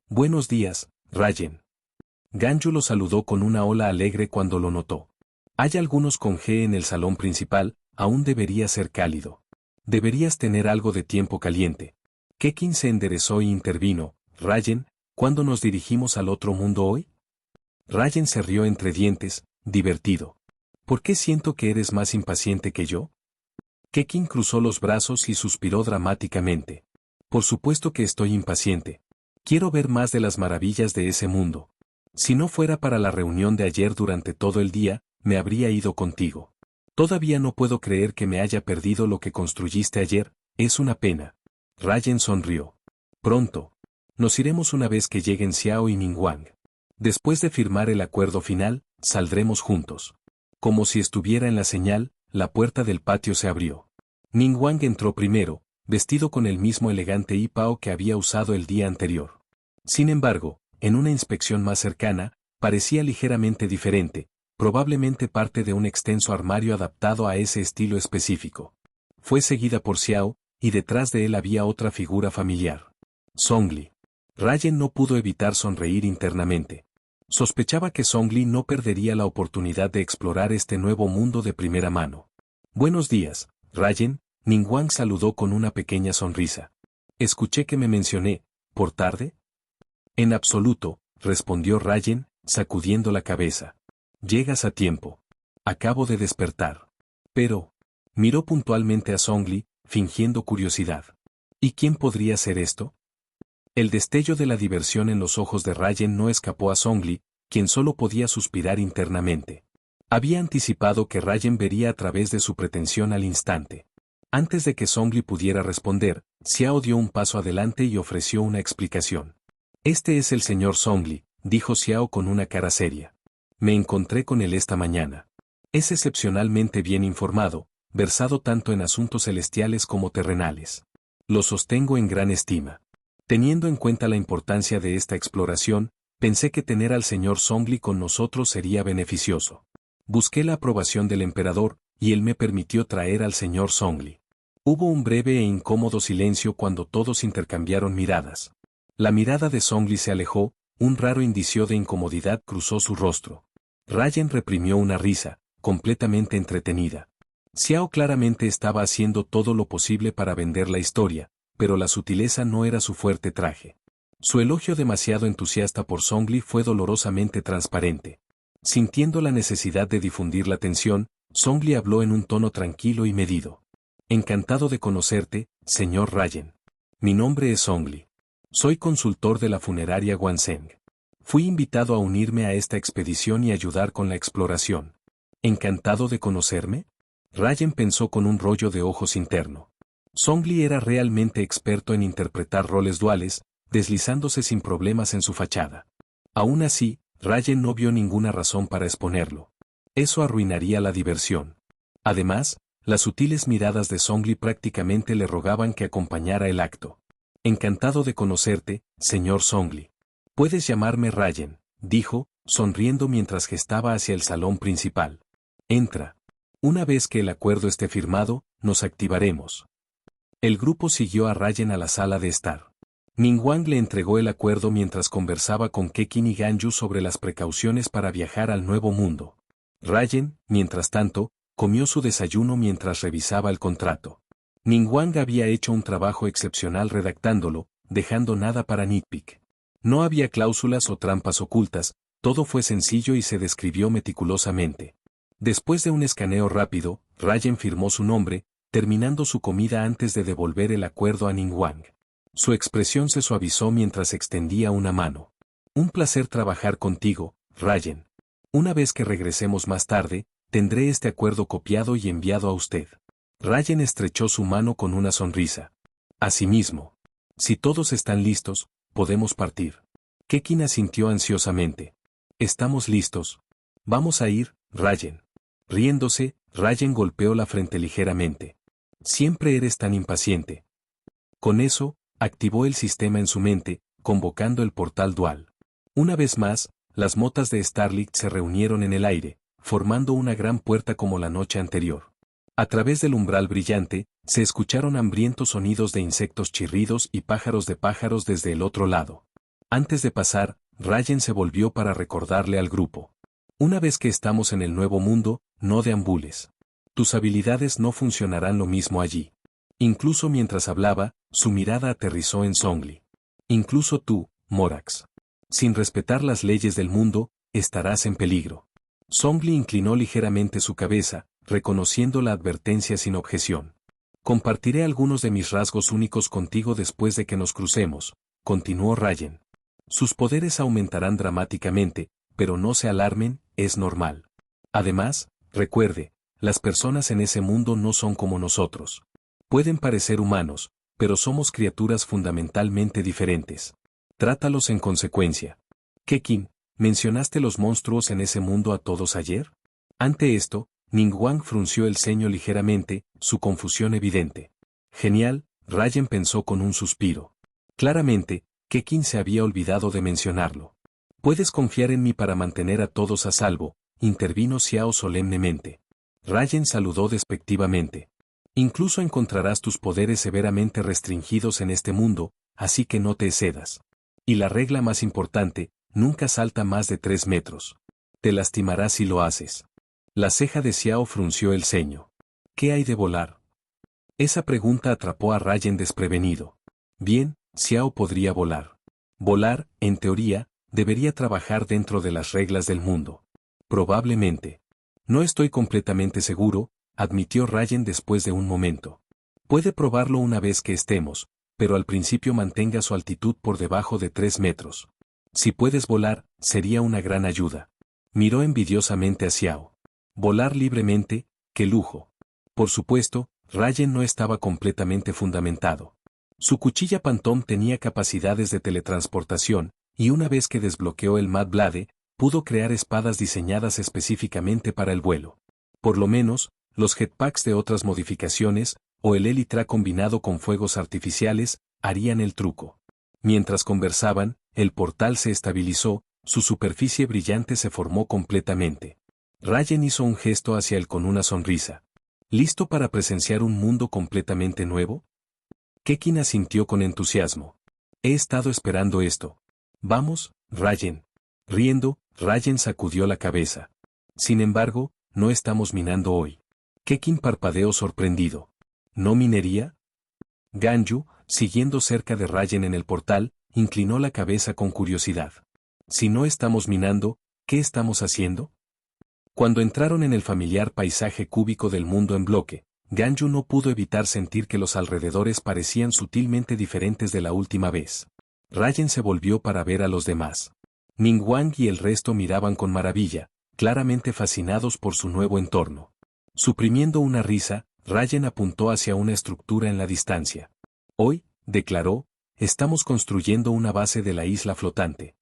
«Buenos días, Rayen». Ganyu lo saludó con una ola alegre cuando lo notó. «Hay algunos congé en el salón principal, aún debería ser cálido. Deberías tener algo de tiempo caliente». Kekin se enderezó y intervino. «Rayen, ¿cuándo nos dirigimos al otro mundo hoy?» Rayen se rió entre dientes, divertido. «¿Por qué siento que eres más impaciente que yo?» Kekin cruzó los brazos y suspiró dramáticamente. «Por supuesto que estoy impaciente. Quiero ver más de las maravillas de ese mundo. Si no fuera para la reunión de ayer durante todo el día, me habría ido contigo. Todavía no puedo creer que me haya perdido lo que construiste ayer, es una pena». Rayen sonrió. «Pronto. Nos iremos una vez que lleguen Xiao y Ningguang. Después de firmar el acuerdo final, saldremos juntos». Como si estuviera en la señal, la puerta del patio se abrió. Ningguang entró primero, vestido con el mismo elegante hipao que había usado el día anterior. Sin embargo, en una inspección más cercana, parecía ligeramente diferente, probablemente parte de un extenso armario adaptado a ese estilo específico. Fue seguida por Xiao, y detrás de él había otra figura familiar. Zhongli. Rayen no pudo evitar sonreír internamente. Sospechaba que Zhongli no perdería la oportunidad de explorar este nuevo mundo de primera mano. «Buenos días, Rayen», Ningguang saludó con una pequeña sonrisa. «Escuché que me mencioné, ¿por tarde?» «En absoluto», respondió Rayen, sacudiendo la cabeza. «Llegas a tiempo. Acabo de despertar». «Pero», miró puntualmente a Zhongli, fingiendo curiosidad. «¿Y quién podría ser esto?» El destello de la diversión en los ojos de Rayen no escapó a Zhongli, quien solo podía suspirar internamente. Había anticipado que Rayen vería a través de su pretensión al instante. Antes de que Zhongli pudiera responder, Xiao dio un paso adelante y ofreció una explicación. «Este es el señor Zhongli», dijo Xiao con una cara seria. «Me encontré con él esta mañana. Es excepcionalmente bien informado, versado tanto en asuntos celestiales como terrenales. Lo sostengo en gran estima. Teniendo en cuenta la importancia de esta exploración, pensé que tener al señor Zhongli con nosotros sería beneficioso. Busqué la aprobación del emperador, y él me permitió traer al señor Zhongli». Hubo un breve e incómodo silencio cuando todos intercambiaron miradas. La mirada de Zhongli se alejó, un raro indicio de incomodidad cruzó su rostro. Rayen reprimió una risa, completamente entretenida. Xiao claramente estaba haciendo todo lo posible para vender la historia, pero la sutileza no era su fuerte traje. Su elogio demasiado entusiasta por Zhongli fue dolorosamente transparente. Sintiendo la necesidad de difundir la tensión, Zhongli habló en un tono tranquilo y medido. «Encantado de conocerte, señor Rayen. Mi nombre es Zhongli. Soy consultor de la funeraria Guanzheng. Fui invitado a unirme a esta expedición y ayudar con la exploración». «¿Encantado de conocerme?» Rayen pensó con un rollo de ojos interno. Zhongli era realmente experto en interpretar roles duales, deslizándose sin problemas en su fachada. Aún así, Rayen no vio ninguna razón para exponerlo. Eso arruinaría la diversión. Además, las sutiles miradas de Zhongli prácticamente le rogaban que acompañara el acto. «Encantado de conocerte, señor Zhongli. Puedes llamarme Rayen», dijo, sonriendo mientras gestaba hacia el salón principal. «Entra. Una vez que el acuerdo esté firmado, nos activaremos». El grupo siguió a Rayen a la sala de estar. Ningguang le entregó el acuerdo mientras conversaba con Kekin y Ganyu sobre las precauciones para viajar al nuevo mundo. Rayen, mientras tanto, comió su desayuno mientras revisaba el contrato. Ningguang había hecho un trabajo excepcional redactándolo, dejando nada para nitpick. No había cláusulas o trampas ocultas, todo fue sencillo y se describió meticulosamente. Después de un escaneo rápido, Ryan firmó su nombre, terminando su comida antes de devolver el acuerdo a Ningguang. Su expresión se suavizó mientras extendía una mano. Un placer trabajar contigo, Ryan. Una vez que regresemos más tarde, tendré este acuerdo copiado y enviado a usted. Ryan estrechó su mano con una sonrisa. Asimismo. Si todos están listos, podemos partir. Kekin asintió ansiosamente. Estamos listos. Vamos a ir, Ryan. Riéndose, Ryan golpeó la frente ligeramente. Siempre eres tan impaciente. Con eso, activó el sistema en su mente, convocando el portal dual. Una vez más, las motas de Starlight se reunieron en el aire, formando una gran puerta como la noche anterior. A través del umbral brillante, se escucharon hambrientos sonidos de insectos chirridos y pájaros desde el otro lado. Antes de pasar, Ryan se volvió para recordarle al grupo. Una vez que estamos en el nuevo mundo, no deambules. Tus habilidades no funcionarán lo mismo allí. Incluso mientras hablaba, su mirada aterrizó en Zhongli. Incluso tú, Morax. Sin respetar las leyes del mundo, estarás en peligro. Zhongli inclinó ligeramente su cabeza, reconociendo la advertencia sin objeción. Compartiré algunos de mis rasgos únicos contigo después de que nos crucemos, continuó Ryan. Sus poderes aumentarán dramáticamente, pero no se alarmen, es normal. Además, recuerde, las personas en ese mundo no son como nosotros. Pueden parecer humanos, pero somos criaturas fundamentalmente diferentes. Trátalos en consecuencia. Kekin, ¿mencionaste los monstruos en ese mundo a todos ayer? Ante esto, Ningguang frunció el ceño ligeramente, su confusión evidente. Genial, Ryan pensó con un suspiro. Claramente, Kekin se había olvidado de mencionarlo. Puedes confiar en mí para mantener a todos a salvo, intervino Xiao solemnemente. Ryan saludó despectivamente. Incluso encontrarás tus poderes severamente restringidos en este mundo, así que no te excedas. Y la regla más importante, nunca salta más de 3 metros. Te lastimarás si lo haces. La ceja de Xiao frunció el ceño. ¿Qué hay de volar? Esa pregunta atrapó a Ryan desprevenido. Bien, Xiao podría volar. Volar, en teoría, debería trabajar dentro de las reglas del mundo. Probablemente. No estoy completamente seguro, admitió Ryan después de un momento. Puede probarlo una vez que estemos, pero al principio mantenga su altitud por debajo de 3 metros. Si puedes volar, sería una gran ayuda. Miró envidiosamente a Xiao. Volar libremente, qué lujo. Por supuesto, Ryan no estaba completamente fundamentado. Su cuchilla Phantom tenía capacidades de teletransportación, y una vez que desbloqueó el Mad Blade, pudo crear espadas diseñadas específicamente para el vuelo. Por lo menos, los jetpacks de otras modificaciones, o el Elytra combinado con fuegos artificiales, harían el truco. Mientras conversaban, el portal se estabilizó, su superficie brillante se formó completamente. Ryan hizo un gesto hacia él con una sonrisa. ¿Listo para presenciar un mundo completamente nuevo? Kekin asintió con entusiasmo. He estado esperando esto. Vamos, Ryan. Riendo, Ryan sacudió la cabeza. Sin embargo, no estamos minando hoy. Kekin parpadeó sorprendido. ¿No minería? Ganyu, siguiendo cerca de Ryan en el portal, inclinó la cabeza con curiosidad. Si no estamos minando, ¿qué estamos haciendo? Cuando entraron en el familiar paisaje cúbico del mundo en bloque, Ganyu no pudo evitar sentir que los alrededores parecían sutilmente diferentes de la última vez. Ryan se volvió para ver a los demás. Ningguang y el resto miraban con maravilla, claramente fascinados por su nuevo entorno. Suprimiendo una risa, Ryan apuntó hacia una estructura en la distancia. Hoy, declaró, estamos construyendo una base de la isla flotante.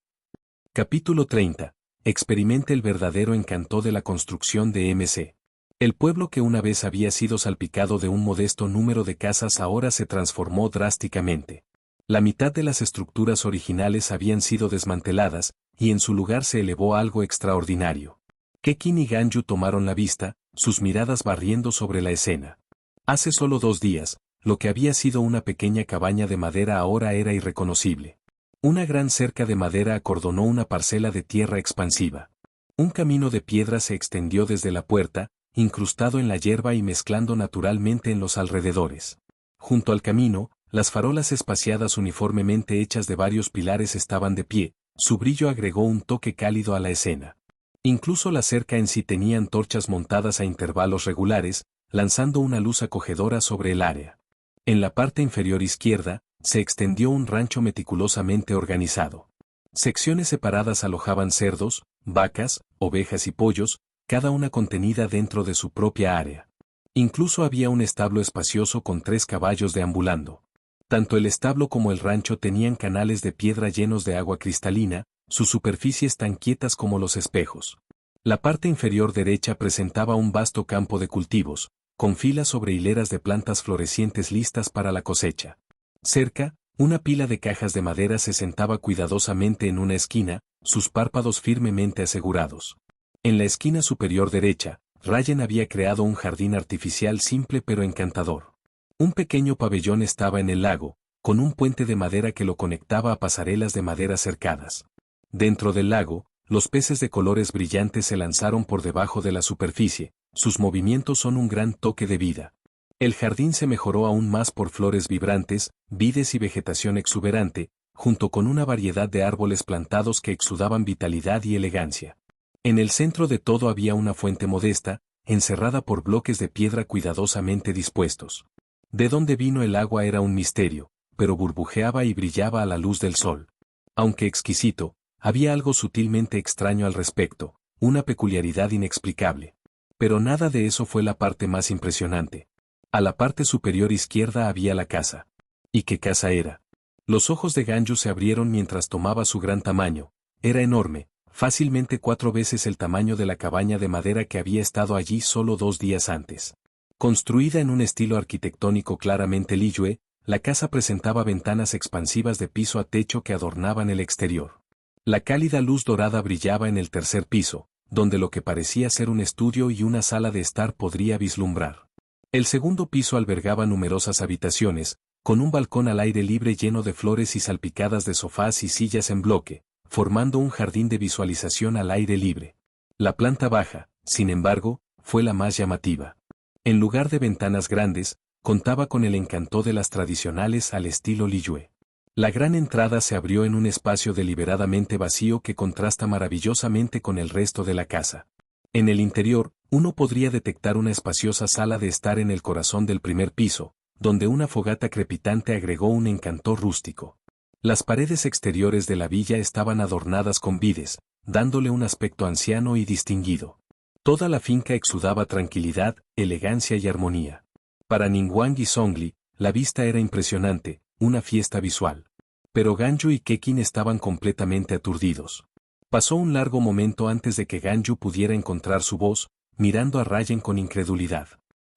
Capítulo 30. Experimente el verdadero encanto de la construcción de MC. El pueblo que una vez había sido salpicado de un modesto número de casas ahora se transformó drásticamente. La mitad de las estructuras originales habían sido desmanteladas, y en su lugar se elevó algo extraordinario. Kekin y Ganyu tomaron la vista, sus miradas barriendo sobre la escena. Hace solo 2 días, lo que había sido una pequeña cabaña de madera ahora era irreconocible. Una gran cerca de madera acordonó una parcela de tierra expansiva. Un camino de piedra se extendió desde la puerta, incrustado en la hierba y mezclando naturalmente en los alrededores. Junto al camino, Las farolas espaciadas uniformemente hechas de varios pilares estaban de pie, su brillo agregó un toque cálido a la escena. Incluso la cerca en sí tenía antorchas montadas a intervalos regulares, lanzando una luz acogedora sobre el área. En la parte inferior izquierda, se extendió un rancho meticulosamente organizado. Secciones separadas alojaban cerdos, vacas, ovejas y pollos, cada una contenida dentro de su propia área. Incluso había un establo espacioso con 3 caballos deambulando. Tanto el establo como el rancho tenían canales de piedra llenos de agua cristalina, sus superficies tan quietas como los espejos. La parte inferior derecha presentaba un vasto campo de cultivos, con filas sobre hileras de plantas florecientes listas para la cosecha. Cerca, una pila de cajas de madera se sentaba cuidadosamente en una esquina, sus párpados firmemente asegurados. En la esquina superior derecha, Ryan había creado un jardín artificial simple pero encantador. Un pequeño pabellón estaba en el lago, con un puente de madera que lo conectaba a pasarelas de madera cercadas. Dentro del lago, los peces de colores brillantes se lanzaron por debajo de la superficie, sus movimientos son un gran toque de vida. El jardín se mejoró aún más por flores vibrantes, vides y vegetación exuberante, junto con una variedad de árboles plantados que exudaban vitalidad y elegancia. En el centro de todo había una fuente modesta, encerrada por bloques de piedra cuidadosamente dispuestos. De dónde vino el agua era un misterio, pero burbujeaba y brillaba a la luz del sol. Aunque exquisito, había algo sutilmente extraño al respecto, una peculiaridad inexplicable. Pero nada de eso fue la parte más impresionante. A la parte superior izquierda había la casa. ¿Y qué casa era? Los ojos de Ganju se abrieron mientras tomaba su gran tamaño. Era enorme, fácilmente 4 veces el tamaño de la cabaña de madera que había estado allí solo 2 días antes. Construida en un estilo arquitectónico claramente liyue, la casa presentaba ventanas expansivas de piso a techo que adornaban el exterior. La cálida luz dorada brillaba en el tercer piso, donde lo que parecía ser un estudio y una sala de estar podría vislumbrar. El segundo piso albergaba numerosas habitaciones, con un balcón al aire libre lleno de flores y salpicadas de sofás y sillas en bloque, formando un jardín de visualización al aire libre. La planta baja, sin embargo, fue la más llamativa. En lugar de ventanas grandes, contaba con el encanto de las tradicionales al estilo liyue. La gran entrada se abrió en un espacio deliberadamente vacío que contrasta maravillosamente con el resto de la casa. En el interior, uno podría detectar una espaciosa sala de estar en el corazón del primer piso, donde una fogata crepitante agregó un encanto rústico. Las paredes exteriores de la villa estaban adornadas con vides, dándole un aspecto anciano y distinguido. Toda la finca exudaba tranquilidad, elegancia y armonía. Para Ningguang y Zhongli, la vista era impresionante, una fiesta visual. Pero Ganju y Keqing estaban completamente aturdidos. Pasó un largo momento antes de que Ganju pudiera encontrar su voz, mirando a Ryan con incredulidad.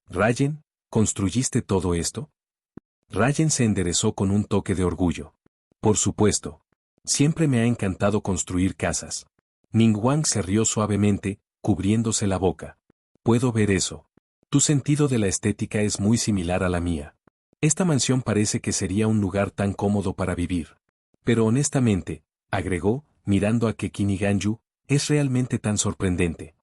«Ryan, ¿construyiste todo esto?» Ryan se enderezó con un toque de orgullo. «Por supuesto. Siempre me ha encantado construir casas». Ningguang se rió suavemente, cubriéndose la boca. «Puedo ver eso. Tu sentido de la estética es muy similar a la mía. Esta mansión parece que sería un lugar tan cómodo para vivir. Pero honestamente», agregó, mirando a Keqing y Ganju, «es realmente tan sorprendente».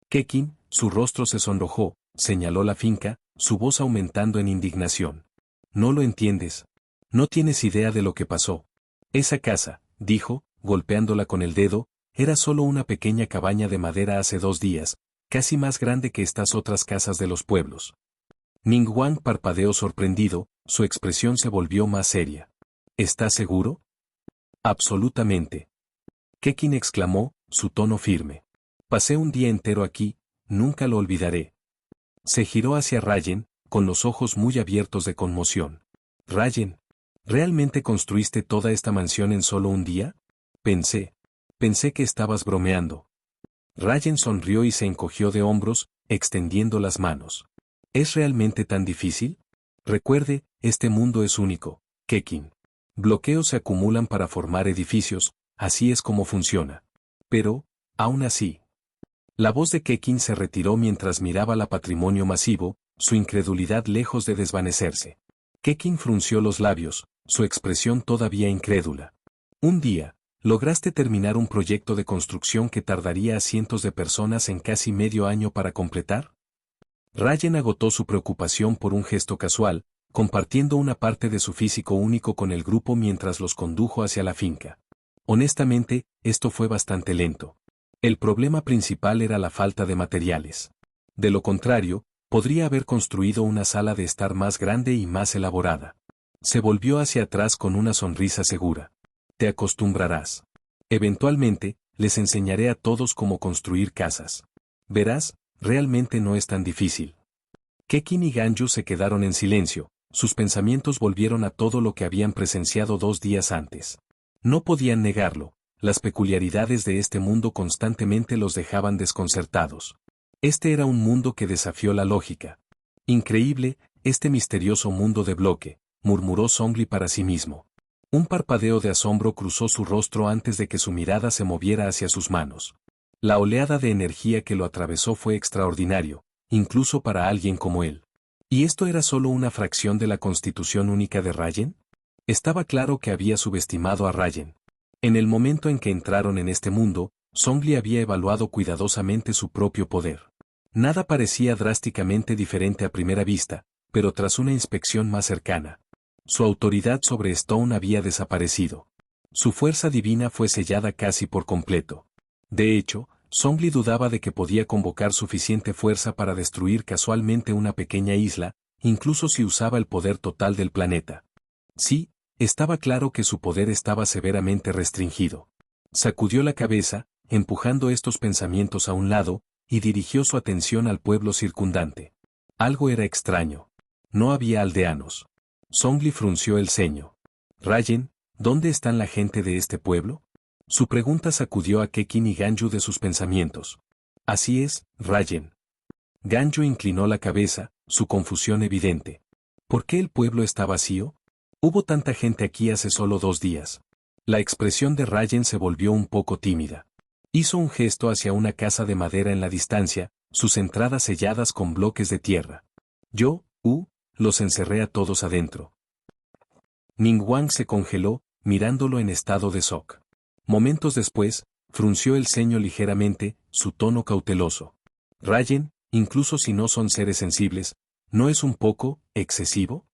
Keqing, su rostro se sonrojó, señaló la finca, su voz aumentando en indignación. «No lo entiendes. No tienes idea de lo que pasó. Esa casa», dijo, golpeándola con el dedo, «era solo una pequeña cabaña de madera hace 2 días, casi más grande que estas otras casas de los pueblos». Ningguang parpadeó sorprendido, su expresión se volvió más seria. «¿Estás seguro?» «Absolutamente». Keqing exclamó, su tono firme. «Pasé un día entero aquí, nunca lo olvidaré». Se giró hacia Ryan, con los ojos muy abiertos de conmoción. «Ryan, ¿realmente construiste toda esta mansión en solo un día?» Pensé que estabas bromeando». Ryan sonrió y se encogió de hombros, extendiendo las manos. «¿Es realmente tan difícil? Recuerde, este mundo es único, Keqing. Bloqueos se acumulan para formar edificios, así es como funciona. Pero, aún así». La voz de Keqing se retiró mientras miraba la patrimonio masivo, su incredulidad lejos de desvanecerse. Keqing frunció los labios, su expresión todavía incrédula. «Un día, lograste terminar un proyecto de construcción que tardaría a cientos de personas en casi medio año para completar». Ryan agotó su preocupación por un gesto casual, compartiendo una parte de su físico único con el grupo mientras los condujo hacia la finca. Honestamente, esto fue bastante lento. El problema principal era la falta de materiales. De lo contrario, podría haber construido una sala de estar más grande y más elaborada. Se volvió hacia atrás con una sonrisa segura. Te acostumbrarás. Eventualmente, les enseñaré a todos cómo construir casas. Verás, realmente no es tan difícil. Kekin y Ganju se quedaron en silencio, sus pensamientos volvieron a todo lo que habían presenciado 2 días antes. No podían negarlo, las peculiaridades de este mundo constantemente los dejaban desconcertados. Este era un mundo que desafió la lógica. Increíble, este misterioso mundo de bloque, murmuró Zhongli para sí mismo. Un parpadeo de asombro cruzó su rostro antes de que su mirada se moviera hacia sus manos. La oleada de energía que lo atravesó fue extraordinario, incluso para alguien como él. ¿Y esto era solo una fracción de la constitución única de Rayen? Estaba claro que había subestimado a Rayen. En el momento en que entraron en este mundo, Zhongli había evaluado cuidadosamente su propio poder. Nada parecía drásticamente diferente a primera vista, pero tras una inspección más cercana, su autoridad sobre Stone había desaparecido. Su fuerza divina fue sellada casi por completo. De hecho, Zhongli dudaba de que podía convocar suficiente fuerza para destruir casualmente una pequeña isla, incluso si usaba el poder total del planeta. Sí, estaba claro que su poder estaba severamente restringido. Sacudió la cabeza, empujando estos pensamientos a un lado, y dirigió su atención al pueblo circundante. Algo era extraño. No había aldeanos. Zhongli frunció el ceño. Rayen, ¿dónde están la gente de este pueblo? Su pregunta sacudió a Kekin y Ganju de sus pensamientos. Así es, Rayen. Ganju inclinó la cabeza, su confusión evidente. ¿Por qué el pueblo está vacío? Hubo tanta gente aquí hace solo 2 días. La expresión de Rayen se volvió un poco tímida. Hizo un gesto hacia una casa de madera en la distancia, sus entradas selladas con bloques de tierra. Yo, los encerré a todos adentro. Ningguang se congeló, mirándolo en estado de shock. Momentos después, frunció el ceño ligeramente, su tono cauteloso. Rayen, incluso si no son seres sensibles, ¿no es un poco excesivo?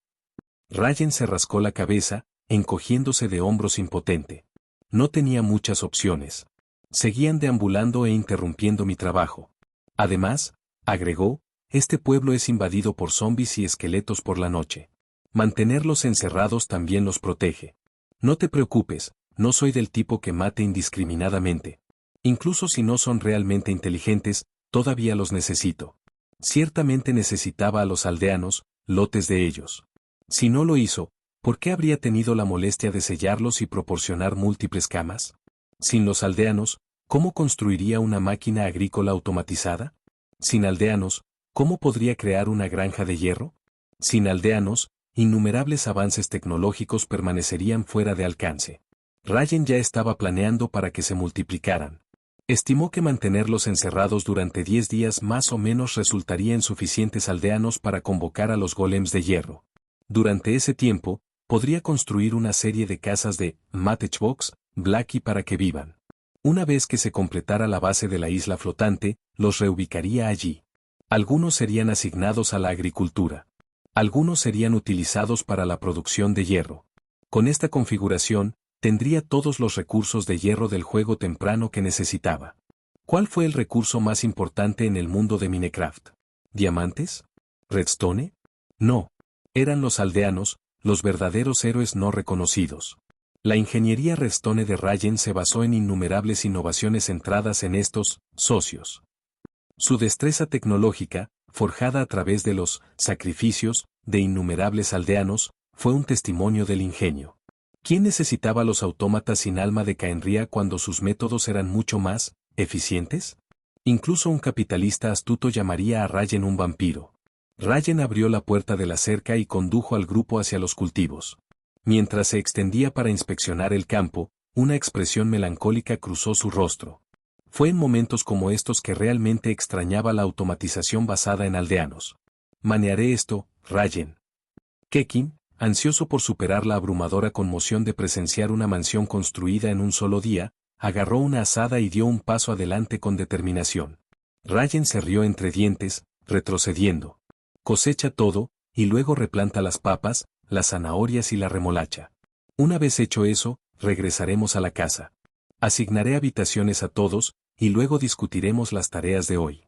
Rayen se rascó la cabeza, encogiéndose de hombros impotente. No tenía muchas opciones. Seguían deambulando e interrumpiendo mi trabajo. Además, agregó, este pueblo es invadido por zombis y esqueletos por la noche. Mantenerlos encerrados también los protege. No te preocupes, no soy del tipo que mate indiscriminadamente. Incluso si no son realmente inteligentes, todavía los necesito. Ciertamente necesitaba a los aldeanos, lotes de ellos. Si no lo hizo, ¿por qué habría tenido la molestia de sellarlos y proporcionar múltiples camas? Sin los aldeanos, ¿cómo construiría una máquina agrícola automatizada? Sin aldeanos, ¿cómo podría crear una granja de hierro? Sin aldeanos, innumerables avances tecnológicos permanecerían fuera de alcance. Rayen ya estaba planeando para que se multiplicaran. Estimó que mantenerlos encerrados durante 10 días más o menos resultaría en suficientes aldeanos para convocar a los golems de hierro. Durante ese tiempo, podría construir una serie de casas de Matchbox, Blackie para que vivan. Una vez que se completara la base de la isla flotante, los reubicaría allí. Algunos serían asignados a la agricultura. Algunos serían utilizados para la producción de hierro. Con esta configuración, tendría todos los recursos de hierro del juego temprano que necesitaba. ¿Cuál fue el recurso más importante en el mundo de Minecraft? ¿Diamantes? ¿Redstone? No. Eran los aldeanos, los verdaderos héroes no reconocidos. La ingeniería Redstone de Rayen se basó en innumerables innovaciones centradas en estos socios. Su destreza tecnológica, forjada a través de los sacrificios de innumerables aldeanos, fue un testimonio del ingenio. ¿Quién necesitaba los autómatas sin alma de Khaenri'ah cuando sus métodos eran mucho más eficientes? Incluso un capitalista astuto llamaría a Rayen un vampiro. Rayen abrió la puerta de la cerca y condujo al grupo hacia los cultivos. Mientras se extendía para inspeccionar el campo, una expresión melancólica cruzó su rostro. Fue en momentos como estos que realmente extrañaba la automatización basada en aldeanos. Manearé esto, Rayen. Kekin, ansioso por superar la abrumadora conmoción de presenciar una mansión construida en un solo día, agarró una azada y dio un paso adelante con determinación. Rayen se rió entre dientes, retrocediendo. Cosecha todo, y luego replanta las papas, las zanahorias y la remolacha. Una vez hecho eso, regresaremos a la casa. Asignaré habitaciones a todos, y luego discutiremos las tareas de hoy.